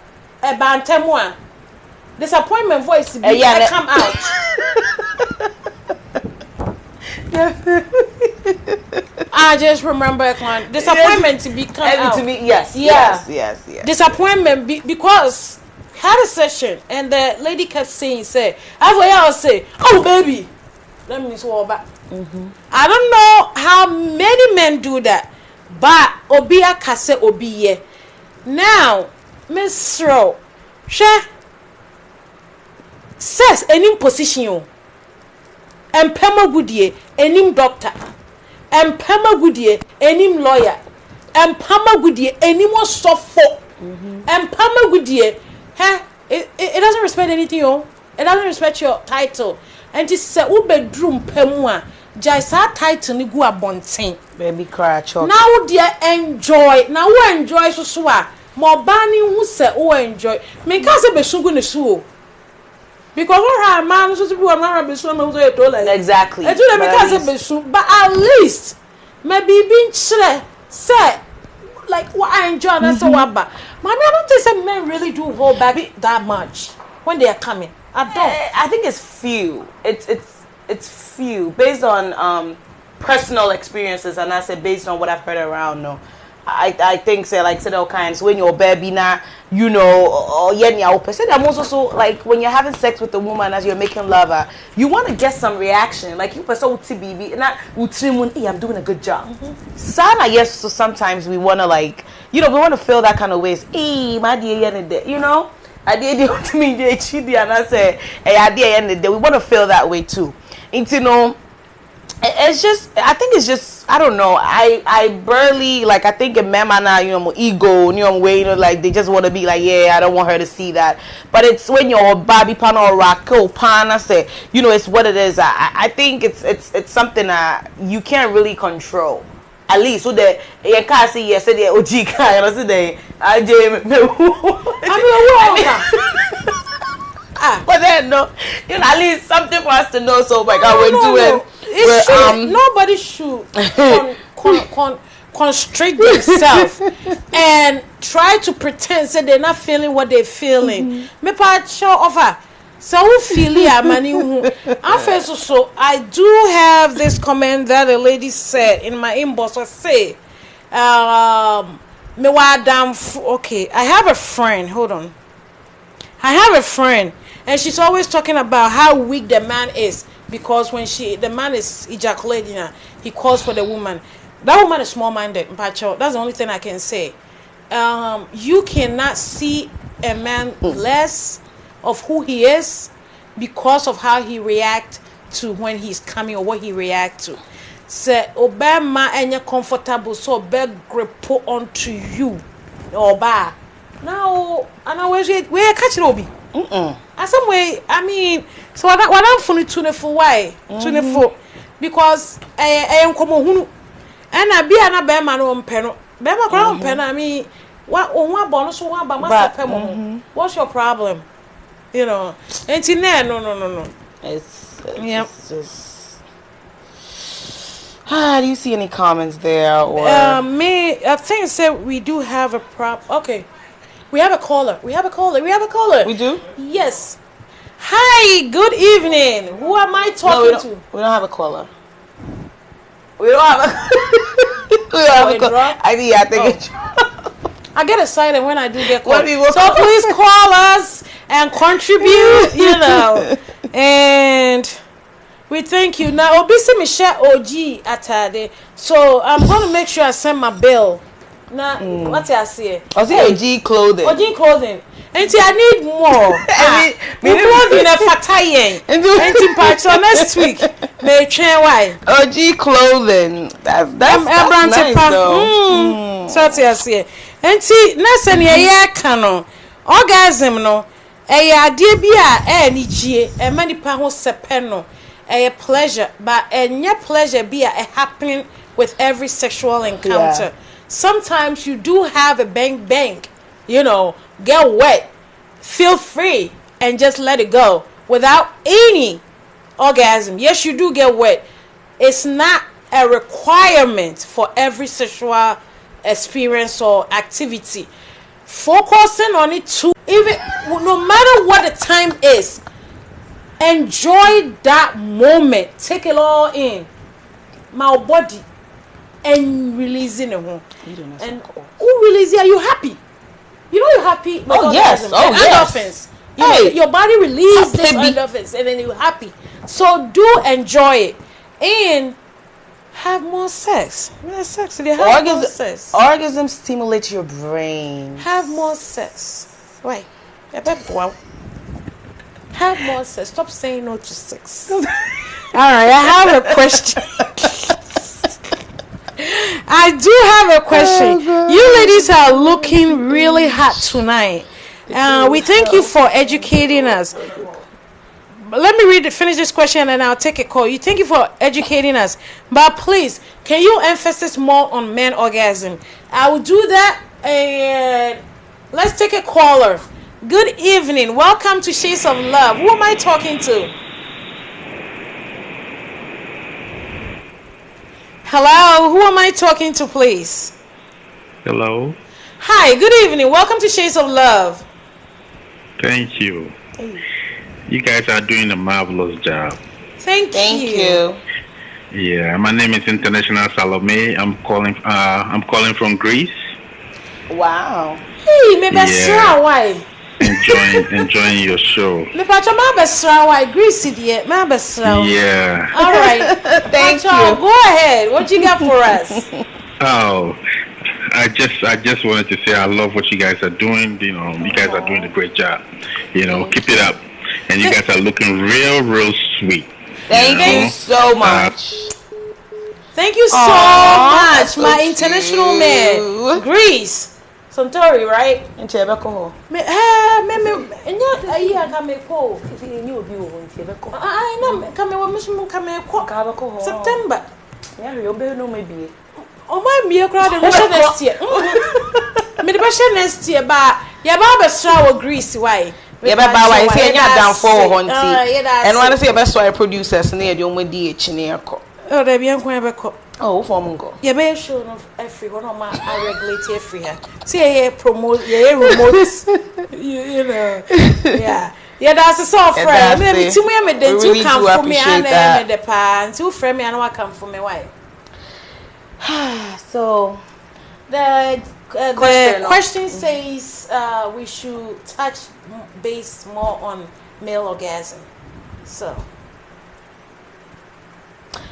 a bantemwa. Disappointment voice be come out. I just remember a client. Disappointment to be come out. To be, yes. Disappointment because had a session and the lady kept saying, say, I say, oh baby, let me swallow back. I don't know how many men do that. But obia kase obiye. Now, Miss Ro, share says any position and Pema Goodye, any doctor, and Pema Goodye, any lawyer, and Pema Goodye, any more soft folk, and Pema Goodye, it doesn't respect anything, it doesn't respect your title, and it's a bedroom Pemwa. Jaisa title ni gu abonten baby cry chok now dear enjoy now we enjoy so mo bani hu se o enjoy me ka se be sungu ne su because what her man so to be one be so me so e to like exactly e to me ka se be su but at least maybe being chere say like what I enjoy and so what ba mommy I don't think say men really do hold back that much when they are coming. I don't. I think it's few. It's few based on personal experiences, and I said based on what I've heard around, no. I think say like said all kinds when you're baby now, you know, or said I'm also like when you're having sex with a woman as you're making love, you want to get some reaction. Like you person TBB and hey, I'm doing a good job. Sana, yes, so sometimes we wanna like, you know, we wanna feel that kind of ways. Hey, my dear, you know? I did to me and I say, hey, I did we wanna feel that way too. And you know, it's just, I think it's just, I don't know, I barely, like, I think in Memana, you know, ego, you know, way, you know, like, they just want to be like, yeah, I don't want her to see that, but it's when you're Bobby Pan or Rocco Pan, say, you know, it's what it is. I think it's something that you can't really control, at least, so that, you can't say, yes, say, OG, can't say, I but then, no, you know, at least something for us to know, so, like, we're doing. Nobody should constrict themselves and try to pretend that they're not feeling what they're feeling. Me part show offer. So feel so I do have this comment that a lady said in my inbox. I say, okay, I have a friend. Hold on. I have a friend, and she's always talking about how weak the man is. Because when the man is ejaculating, he calls for the woman. That woman is small-minded. That's the only thing I can say. You cannot see a man less of who he is because of how he reacts to when he's coming or what he reacts to. Say, Obama and you're comfortable, so beg grip put onto you. Oba. Now, and I was we're catching Obi. And some way, I mean, so what I'm funny 24 why 24 because I am come on and I be an abema no peno bema crown pen. I mean, what one bonus one by myself. What's your problem? You know, and no. It's just. Do you see any comments there or? I think we do have a okay. We have a caller. We do? Yes. Hi, good evening. Who am I talking to? We don't have a caller. We don't have a caller. I think I get excited when I do get called. So please call us and contribute, you know. And we thank you. Now, Obisi Michelle OG Atade. So I'm going to make sure I send my bill. Now, what I say? OG clothing. OG clothing. And I need more. We clothing a fatayen. And patch next week. May train why? OG clothing. That's nice though. So I say. And see, next and ya canon. Orgasm no. Dear be any G, and many pounds sepeno. A pleasure, but your pleasure be a happening with every sexual encounter. Yeah. Sometimes you do have a bang, you know, get wet, feel free, and just let it go without any orgasm. Yes, you do get wet. It's not a requirement for every sexual experience or activity. Focusing on it too, even no matter what the time is, enjoy that moment. Take it all in. My body. And releasing it. And who release? Are you happy? You know you're happy. Oh yes. Endorphins. You know, your body releases this endorphins, and then you're happy. So do enjoy it and have more sex. More sex. More sex. Orgasm stimulates your brain. Have more sex. Right. Have more sex. Stop saying no to sex. All right. I have a question. I do have a question. You ladies are looking really hot tonight. We thank you for educating us. Let me finish this question and I'll take a call. You thank you for educating us. But please, can you emphasize more on men orgasm? I will do that. And let's take a caller. Good evening. Welcome to Shades of Love. Who am I talking to? Hello, who am I talking to, please? Hello. Hi, good evening. Welcome to Shades of Love. Thank you. You guys are doing a marvelous job. Thank you. Yeah, my name is International Salome. I'm calling from Greece. Wow. Hey, maybe Yeah. why? Enjoying your show. Me pacha ma besra why Greece dear, ma besra. Yeah. All right. Thank Pacha, you. go ahead. What you got for us? Oh, I just wanted to say I love what you guys are doing. You know, you guys are doing a great job. You know, keep it up. And you guys are looking real sweet. Thank you so much. Thank you so much, so my international man. cute. Greece. Suntory, right? In Chebeko. Me, yeah, come ko. I know, come September. Yeah, you'll be no maybe. Oh, my me a crowd next year. Me the next year, but yeah, Baba Straw Greece, why? Yeah, but why is he down for hunting? And when I say best why producers near the only DH near. Oh, they be unquenchable. Oh, for Mungo. Yeah, be sure of every one of my regulate every here. See, yeah, promote, yeah, remote. You know, yeah. Yeah, that's a soft friend. Maybe two me then two come for me and the pan. Two friend me and one come for me. Why? So the question says we should touch base more on male orgasm. So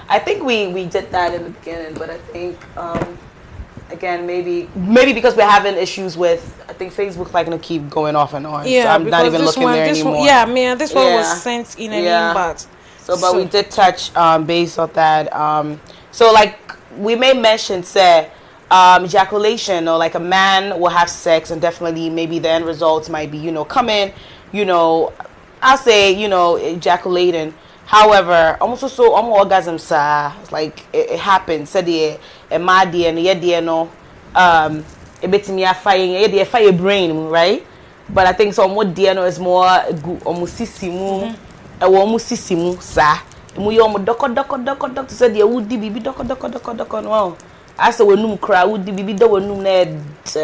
I think we did that in the beginning, but I think again maybe because we're having issues with I think Facebook like gonna keep going off and on. Yeah, so I'm not even looking there anymore. Yeah, man, this one was sent in an inbox. So we did touch base on that. So like we may mention say ejaculation, or like a man will have sex and definitely maybe the end results might be coming, I'll say ejaculating. However, almost also orgasm like it happens. Said the my dear and yeah no a bit me a fire brain, right? But I think so more dear no is more almost sisimu almost sisimu sa mu yo mo doko said the would be doko no as a wenum cry would be the wenum ned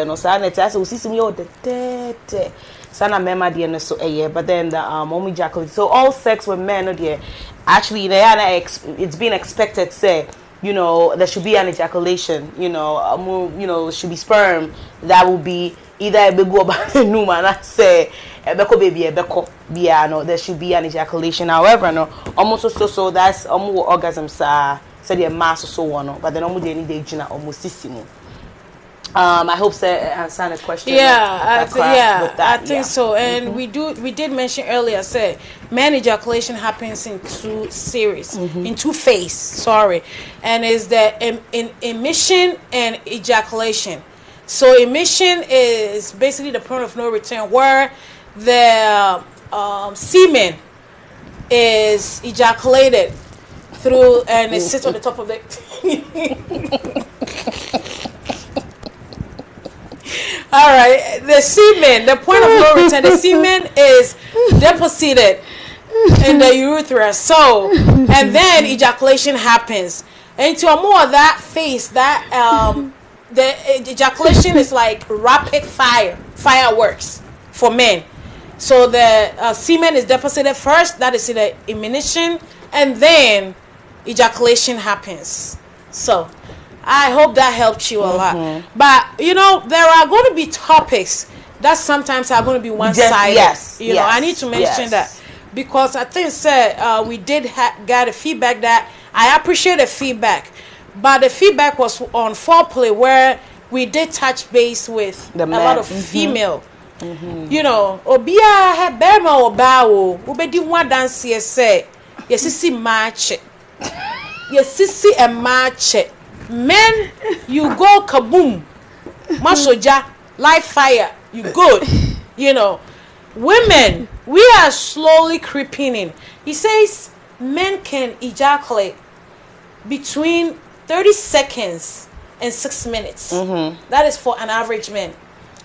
no sa net as we sisimu yo the Sana mema dear no so but then the mommy ejaculate. So all sex with men dear actually it's being expected say there should be an ejaculation should be sperm that will be either a big go back the numa and say ebeko baby ebeko bia no there should be an ejaculation. However no almost so that's orgasm sa said the mass so one but then almost any day jina almost sisimu. I hope to answer the question. Yeah, I think so. And we did mention earlier, say man ejaculation happens in two series, in two phases. Sorry, and is the emission and ejaculation. So emission is basically the point of no return, where the semen is ejaculated through and it sits on the top of the. All right, the semen, the point of no return, the semen is deposited in the urethra. So, and then ejaculation happens. And to more of that phase, that the ejaculation is like rapid fireworks for men. So the semen is deposited first, that is the emission, and then ejaculation happens. So I hope that helped you a lot. But there are going to be topics that sometimes are going to be one-sided. Yes. I need to mention that because I think we did get a feedback that I appreciate the feedback, but the feedback was on foreplay where we did touch base with a lot of female. Obia had bema or bow, ubedi one dance say yes, see match. Yes, see a match. Men, you go kaboom, masoja, live fire, you good. Women, we are slowly creeping in. He says men can ejaculate between 30 seconds and 6 minutes. That is for an average man.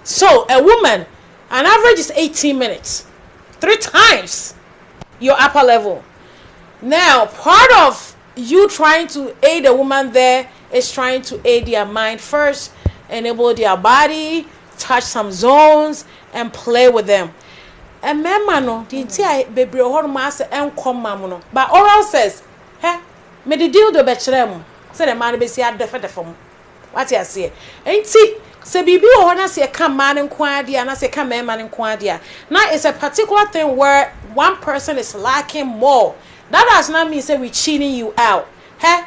So a woman, an average is 18 minutes, 3 times your upper level. Now, part of you trying to aid a woman there is trying to aid their mind first, enable their body, touch some zones, and play with them. And men, no, the entire baby or master and come, but oral says, me the deal do bekyerɛ mo say the man be see adefa fam what you say enti se bibi wo na se ka man nko ade na se ka man nko ade now it's a particular thing where one person is lacking more. That does not mean say we cheating you out. He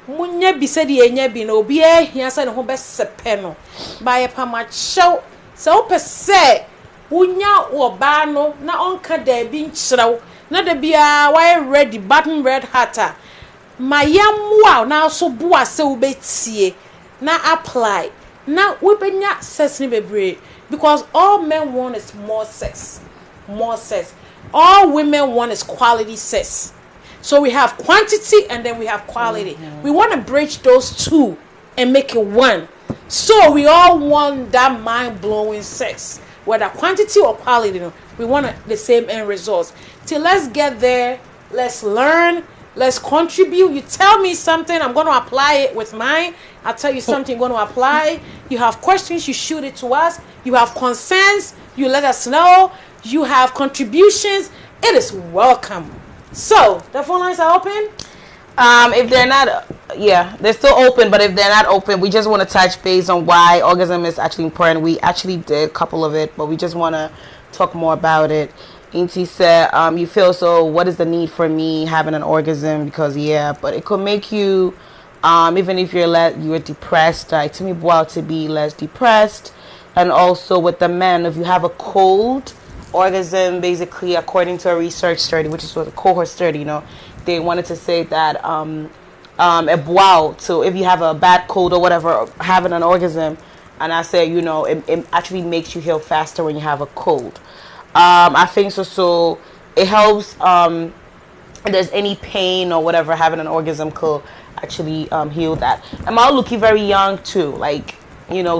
munya bi se de enya bi na obi ahia se ne ho be sepe no ba ye pa ma chew se o pese unya wo ba no na onka da bi nkyerɛw na da bia why ready button red hatter ma yamwa na so boa se wo betie na apply na we benya sex ni bebre because all men want is more sex. All women want is quality sex. So we have quantity and then we have quality. We want to bridge those two and make it one. So we all want that mind-blowing sex, whether quantity or quality. We want the same end results. Till let's get there, let's learn, let's contribute. You tell me something, I'm going to apply it with mine. I'll tell you something, you're going to apply. You have questions, you shoot it to us. You have concerns, you let us know. You have contributions, it is welcome. So the phone lines are open. If they're not, they're still open, but if they're not open, we just want to touch base on why orgasm is actually important. We actually did a couple of it, but we just want to talk more about it. Inti said, you feel so, what is the need for me having an orgasm? Because but it could make you, even if you're depressed, to me, to be less depressed. And also with the men, if you have a cold, orgasm, basically, according to a research study, which is a cohort study, they wanted to say that so if you have a bad cold or whatever, having an orgasm, and I say, it actually makes you heal faster when you have a cold. I think so it helps if there's any pain or whatever, having an orgasm could actually heal that. And I'm looking very young too, like,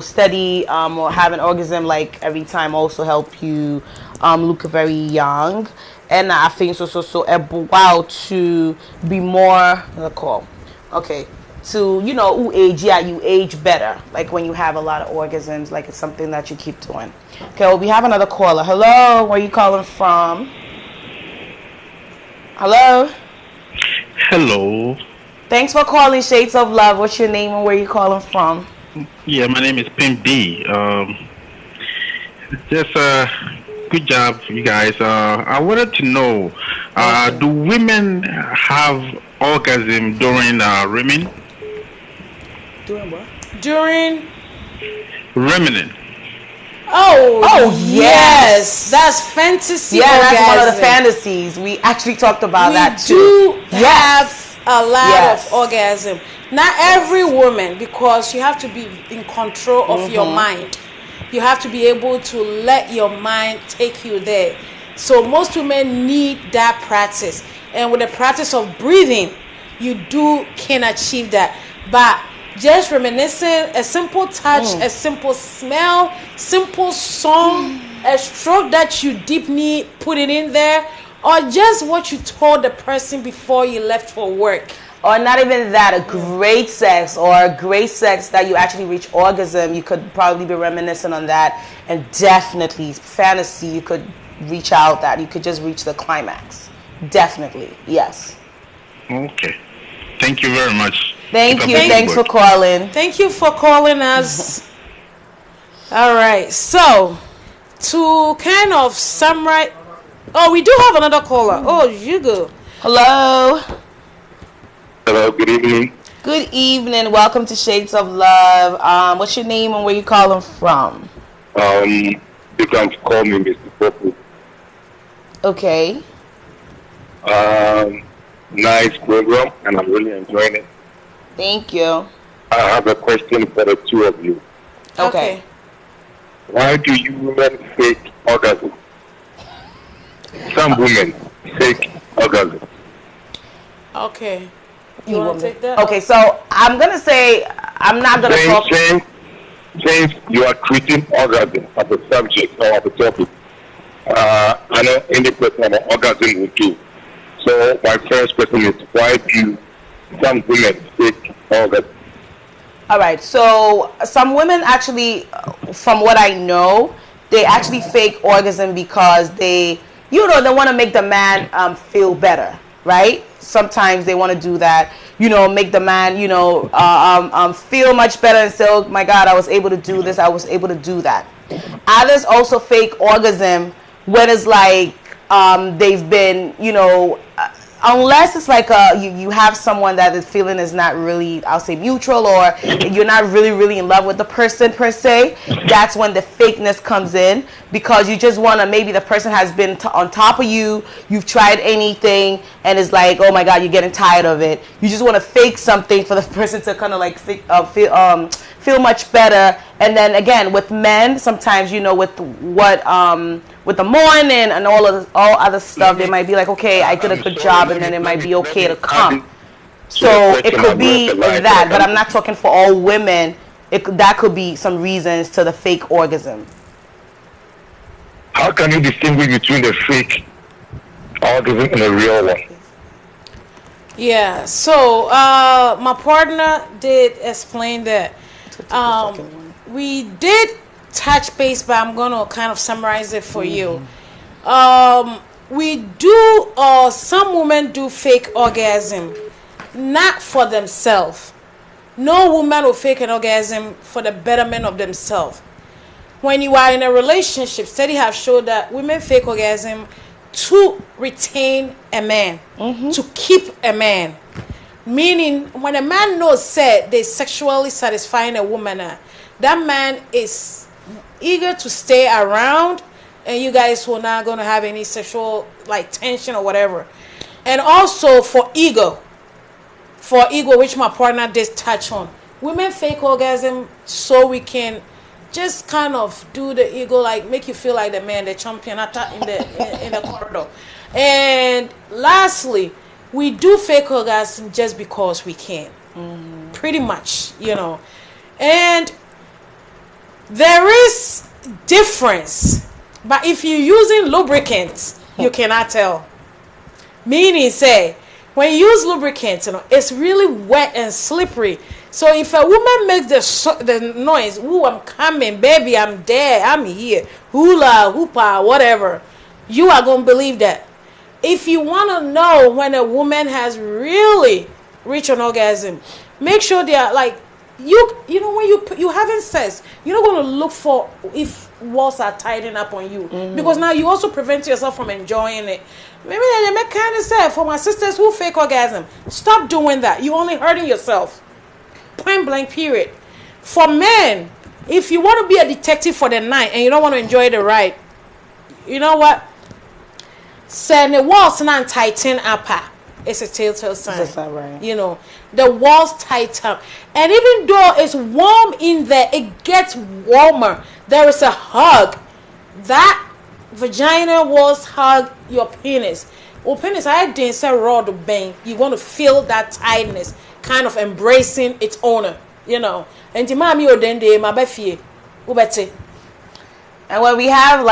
steady or have an orgasm like every time also help you look very young. And I think so about to be more to you age better, like when you have a lot of orgasms, like it's something that you keep doing. Okay, well, we have another caller. Hello, where are you calling from? Hello. Thanks for calling Shades of Love. What's your name and where are you calling from? Yeah, my name is Pim B. Just good job, you guys. I wanted to know, do women have orgasm during rimming? During what? During rimming. Oh yes, that's fantasy. Yeah, orgasm. That's one of the fantasies. We actually talked about that too. We do have a lot of orgasm. Not every woman, because you have to be in control of your mind. You have to be able to let your mind take you there. So most women need that practice, and with the practice of breathing, you can achieve that. But just reminiscing, a simple touch, a simple smell, simple song, a stroke that you deeply put it in there, or just what you told the person before you left for work. Or not even that, a great sex that you actually reach orgasm, you could probably be reminiscent on that. And definitely fantasy, you could reach out that. You could just reach the climax. Definitely, yes. Okay. Thank you very much. Thank you. Thanks for calling. Thank you for calling us. All right. So, to kind of summarize. Oh, we do have another caller. Oh, you go. Hello. Hello, good evening. Good evening. Welcome to Shades of Love. What's your name and where you calling from? You can call me Mr. Purple. Okay. Nice program, and I'm really enjoying it. Thank you. I have a question for the two of you. Okay. Why do you women fake orgasm? Some women fake orgasm. Okay. You want to take that? Okay, so I'm going to say, I'm not going to talk. Since you are treating orgasm as a subject or as a topic, I know any person on orgasm will do. So my first question is, why do some women fake orgasm? All right, so some women actually, from what I know, they actually fake orgasm because they want to make the man feel better. right? Sometimes they want to do that, make the man, feel much better and say, oh my God, I was able to do this, I was able to do that. Others also fake orgasm when it's like they've been, unless it's like you have someone that the feeling is not really, I'll say, mutual, or you're not really, really in love with the person per se. That's when the fakeness comes in, because you just want to, maybe the person has been on top of you, you've tried anything, and it's like, oh my God, you're getting tired of it. You just want to fake something for the person to kind of like feel much better. And then again, with men, sometimes, with the morning and all other stuff, they might be like, okay, I did a good job, and then it might be okay to come. So it could be that, but I'm not talking for all women. That could be some reasons to the fake orgasm. How can you distinguish between the fake orgasm and the real one? Yeah, so my partner did explain that. We did touch base, but I'm going to kind of summarize it for you. We do, some women do fake orgasm, not for themselves. No woman will fake an orgasm for the betterment of themselves. When you are in a relationship, studies have shown that women fake orgasm to retain a man, to keep a man. Meaning, when a man knows that they're sexually satisfying a woman, that man is eager to stay around, and you guys will not going to have any sexual like tension or whatever. And also for ego, which my partner did touch on. Women fake orgasm so we can just kind of do the ego, like make you feel like the man, the champion in the corridor. And lastly, we do fake orgasm just because we can. Pretty much, And there is difference. But if you're using lubricants, you cannot tell. Meaning, say, when you use lubricants, it's really wet and slippery. So if a woman makes the noise, "Ooh, I'm coming, baby, I'm there, I'm here," hula, hoopa, whatever, you are going to believe that. If you want to know when a woman has really reached an orgasm, make sure they are like, when you having sex, you're not going to look for if walls are tightening up on you, because now you also prevent yourself from enjoying it. Maybe they make kind of say, for my sisters who fake orgasm, stop doing that. You're only hurting yourself. Point blank, period. For men, if you want to be a detective for the night and you don't want to enjoy the ride, you know what? Say the walls not tighten up. It's a telltale sign. That's right. The walls tighten, and even though it's warm in there, it gets warmer. There is a hug. That vagina walls hug your penis. Or penis, I didn't say raw to bang. You want to feel that tightness, kind of embracing its owner. And the mommy or then my baby, ubete. And when we have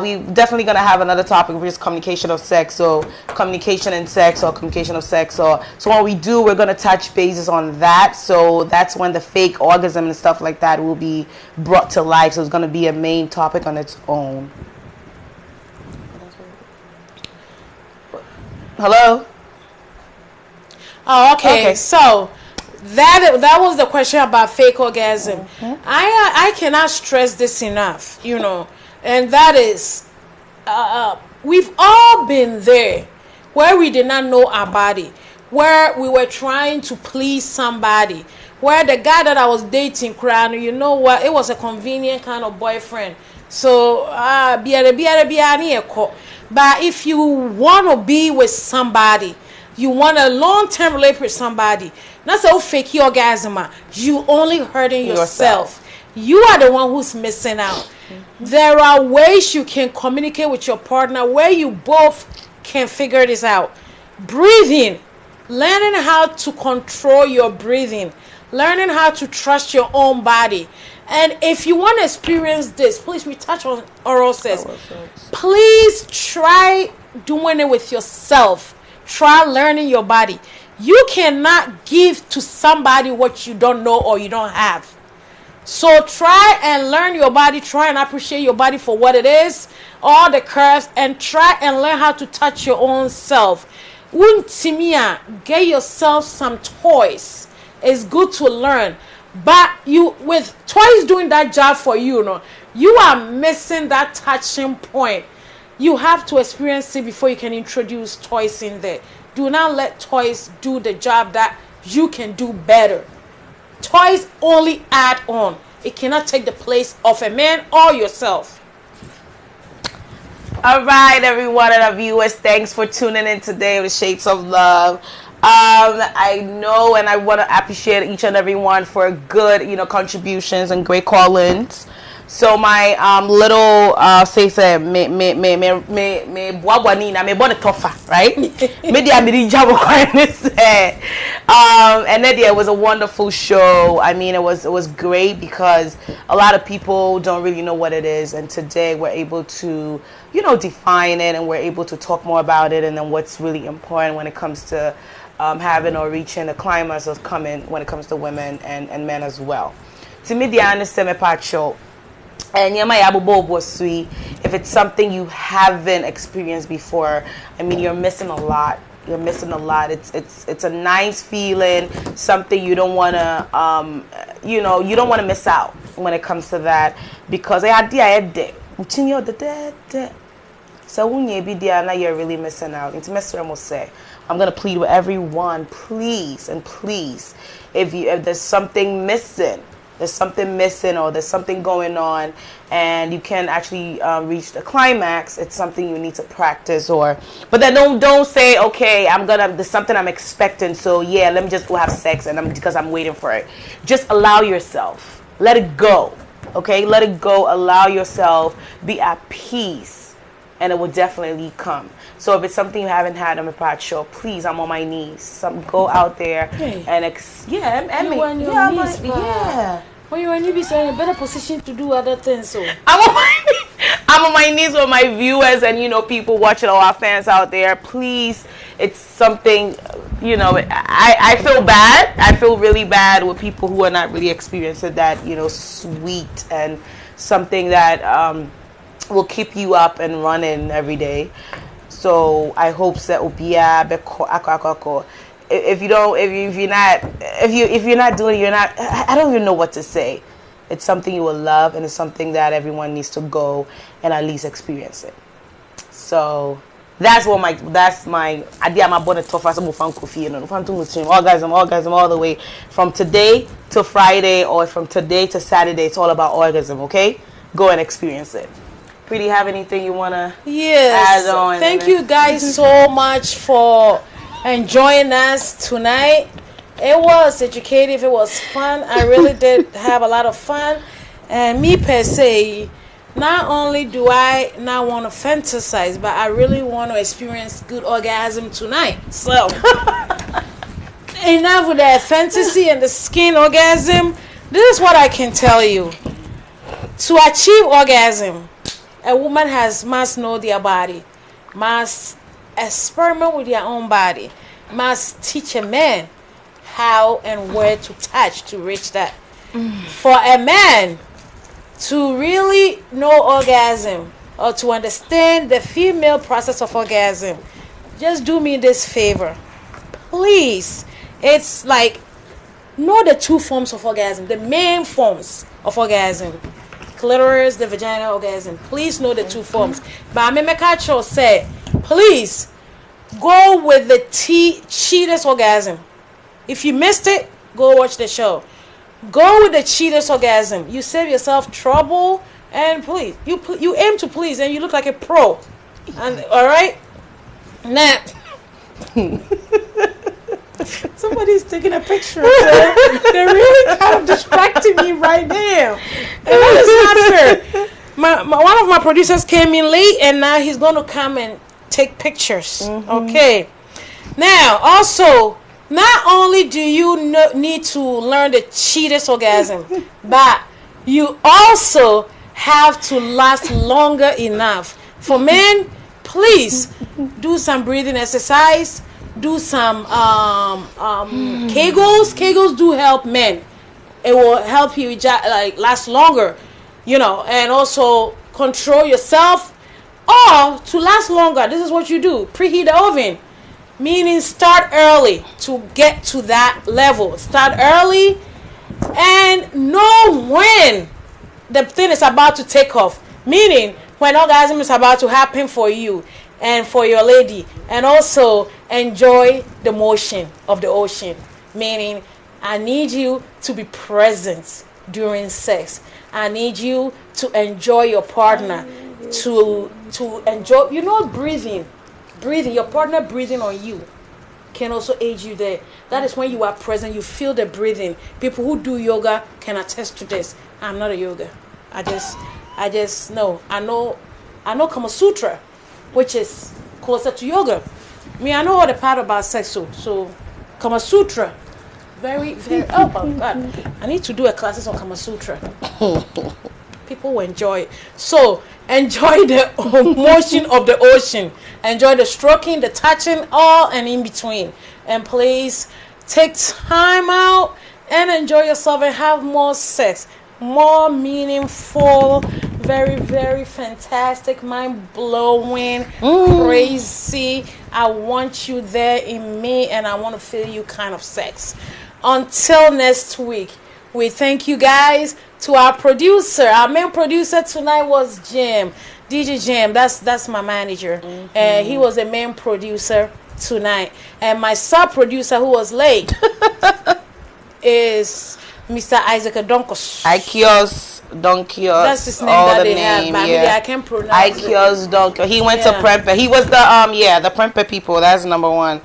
we definitely gonna have another topic, which is communication of sex. So communication and sex, or communication of sex. So when we do, we're gonna touch bases on that. So that's when the fake orgasm and stuff like that will be brought to life. So it's gonna be a main topic on its own. Hello. Oh, okay. So that was the question about fake orgasm. I cannot stress this enough, and that is, we've all been there where we did not know our body, where we were trying to please somebody, where the guy that I was dating, it was a convenient kind of boyfriend. So, but if you want to be with somebody, you want a long-term relationship with somebody, not so fake orgasm, you only hurting yourself. You are the one who's missing out. There are ways you can communicate with your partner where you both can figure this out. Breathing, learning how to control your breathing, learning how to trust your own body. And if you want to experience this, please, we touch on oral sex. Please try doing it with yourself. Try learning your body. You cannot give to somebody what you don't know or you don't have. So try and learn your body. Try and appreciate your body for what it is, all the curves, and try and learn how to touch your own self. Untimia, get yourself some toys. It's good to learn. But you, with toys doing that job for you, you are missing that touching point. You have to experience it before you can introduce toys in there. Do not let toys do the job that you can do better. Toys only add on. It cannot take the place of a man or yourself. All right, everyone and our viewers, thanks for tuning in today with Shades of Love. I know and I want to appreciate each and every one for good, contributions and great call-ins. So my little say me buabwanina me born tougher, right? Media me job and then it was a wonderful show. I mean, it was great because a lot of people don't really know what it is, and today we're able to define it, and we're able to talk more about it, and then what's really important when it comes to having or reaching the climax of coming when it comes to women and men as well. To me, the understand part show. And if it's something you haven't experienced before, I mean, you're missing a lot. It's a nice feeling, something you don't want to you don't want to miss out when it comes to that, because so when you be there now, you're really missing out. I'm gonna plead with everyone, please, if there's something missing, or there's something going on and you can't actually reach the climax, it's something you need to practice. But then don't say, okay, there's something I'm expecting, so yeah, let me just go have sex because I'm waiting for it. Just allow yourself, let it go. Okay, let it go, allow yourself, be at peace, and it will definitely come. So if it's something you haven't had on the part show, please, I'm on my knees. Go out there and When you're in a better position to do other things. So I'm on my knees with my viewers and people watching, all our fans out there. Please, it's something I feel bad. I feel really bad with people who are not really experiencing that sweet and something that will keep you up and running every day. So I hope that if you're not doing it, I don't even know what to say. It's something you will love, and it's something that everyone needs to go and at least experience it. So that's my idea. My bonnet tough as orgasm all the way from today to Friday, or from today to Saturday. It's all about orgasm. Okay, go and experience it. Pretty, have anything you wanna add on? Thank you guys so much for enjoying us tonight. It was educative, it was fun. I really did have a lot of fun. And me per se, not only do I not want to fantasize, but I really want to experience good orgasm tonight. So enough with that fantasy and the skin orgasm. This is what I can tell you. To achieve orgasm, a woman must know their body, must experiment with their own body, must teach a man how and where to touch to reach that. For a man to really know orgasm, or to understand the female process of orgasm, just do me this favor, please. It's like, know the two forms of orgasm, the main forms of orgasm: clitoris, the vaginal orgasm. Please know the two forms. But Amemekacho said, please go with the cheetah's orgasm. If you missed it, go watch the show. Go with the cheetah's orgasm. You save yourself trouble, and please, you aim to please, and you look like a pro. And all right, now. Somebody's taking a picture. They're really kind of distracting me right now, and that is not fair. One of my producers came in late, and now he's going to come and take pictures. Okay. Now, also, not only do you need to learn the cheetah's orgasm, but you also have to last longer enough. For men, please do some breathing exercise. Do some Kegels. Kegels do help men. It will help you last longer, and also control yourself. Or to last longer, this is what you do: preheat the oven. Meaning start early to get to that level. Start early and know when the thing is about to take off. Meaning when orgasm is about to happen for you and for your lady. And also enjoy the motion of the ocean. Meaning I need you to be present during sex. I need you to enjoy your partner. To enjoy, breathing, your partner breathing on you can also aid you there. That is when you are present, you feel the breathing. People who do yoga can attest to this. I'm not a yoga. I just know. I know Kama Sutra, which is closer to yoga. I know all the part about sex, so Kama Sutra, very, very. Oh my God, I need to do a classes on Kama Sutra. People will enjoy it. So enjoy the motion of the ocean. Enjoy the stroking, the touching, all and in between. And please take time out and enjoy yourself and have more sex. More meaningful, very, very fantastic, mind-blowing, crazy. I want you there in me and I want to feel you kind of sex. Until next week, we thank you guys. To our producer, our main producer tonight was Jim, DJ Jim. That's my manager. He was the main producer tonight. And my sub-producer who was late is Mr. Isaac Donkos. Ikios Donkios. That's his name that they have. But maybe I can't pronounce Ikios Donkios. He went to Prempe. He was the Prempe people. That's number one.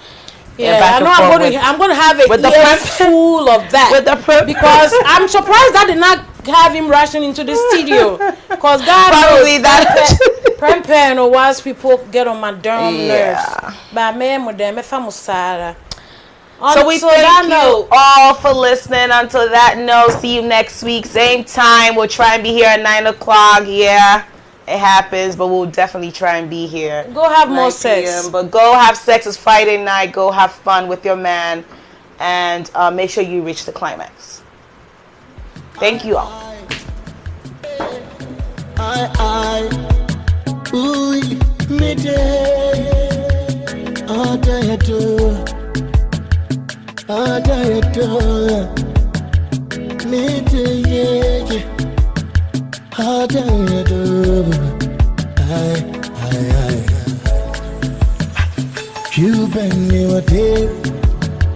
Yeah, I know I'm going to have a ear full of that. With the because I'm surprised I did not have him rushing into the studio. Because God probably knows that. Prempe and once people get on my darn nerves. But so we thank you all for listening. Until that note, see you next week. Same time. We'll try and be here at 9 o'clock. Yeah. It happens, but we'll definitely try and be here. Go have more sex. But go have sex. It's Friday night. Go have fun with your man. And make sure you reach the climax. Thank you all. You bang me a day,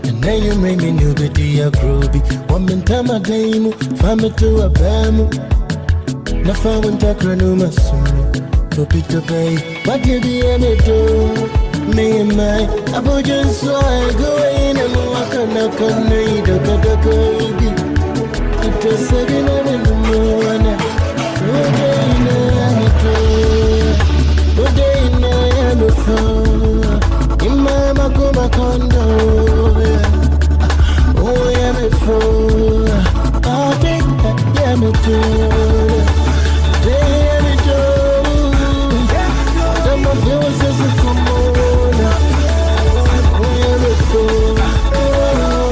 and then you make me new biddy a groovy. One man time a game, family to a bam. Nafa winter cranuma soon. Topi to pay, what you be able to me and my abojan so I go in and walk on a corner, the baby. It was 7 in the morning. Mama kuma kondo, oh yeah me fool, I think yeah me too, yeah me too. Them of yours is a common, oh yeah me fool, oh yeah.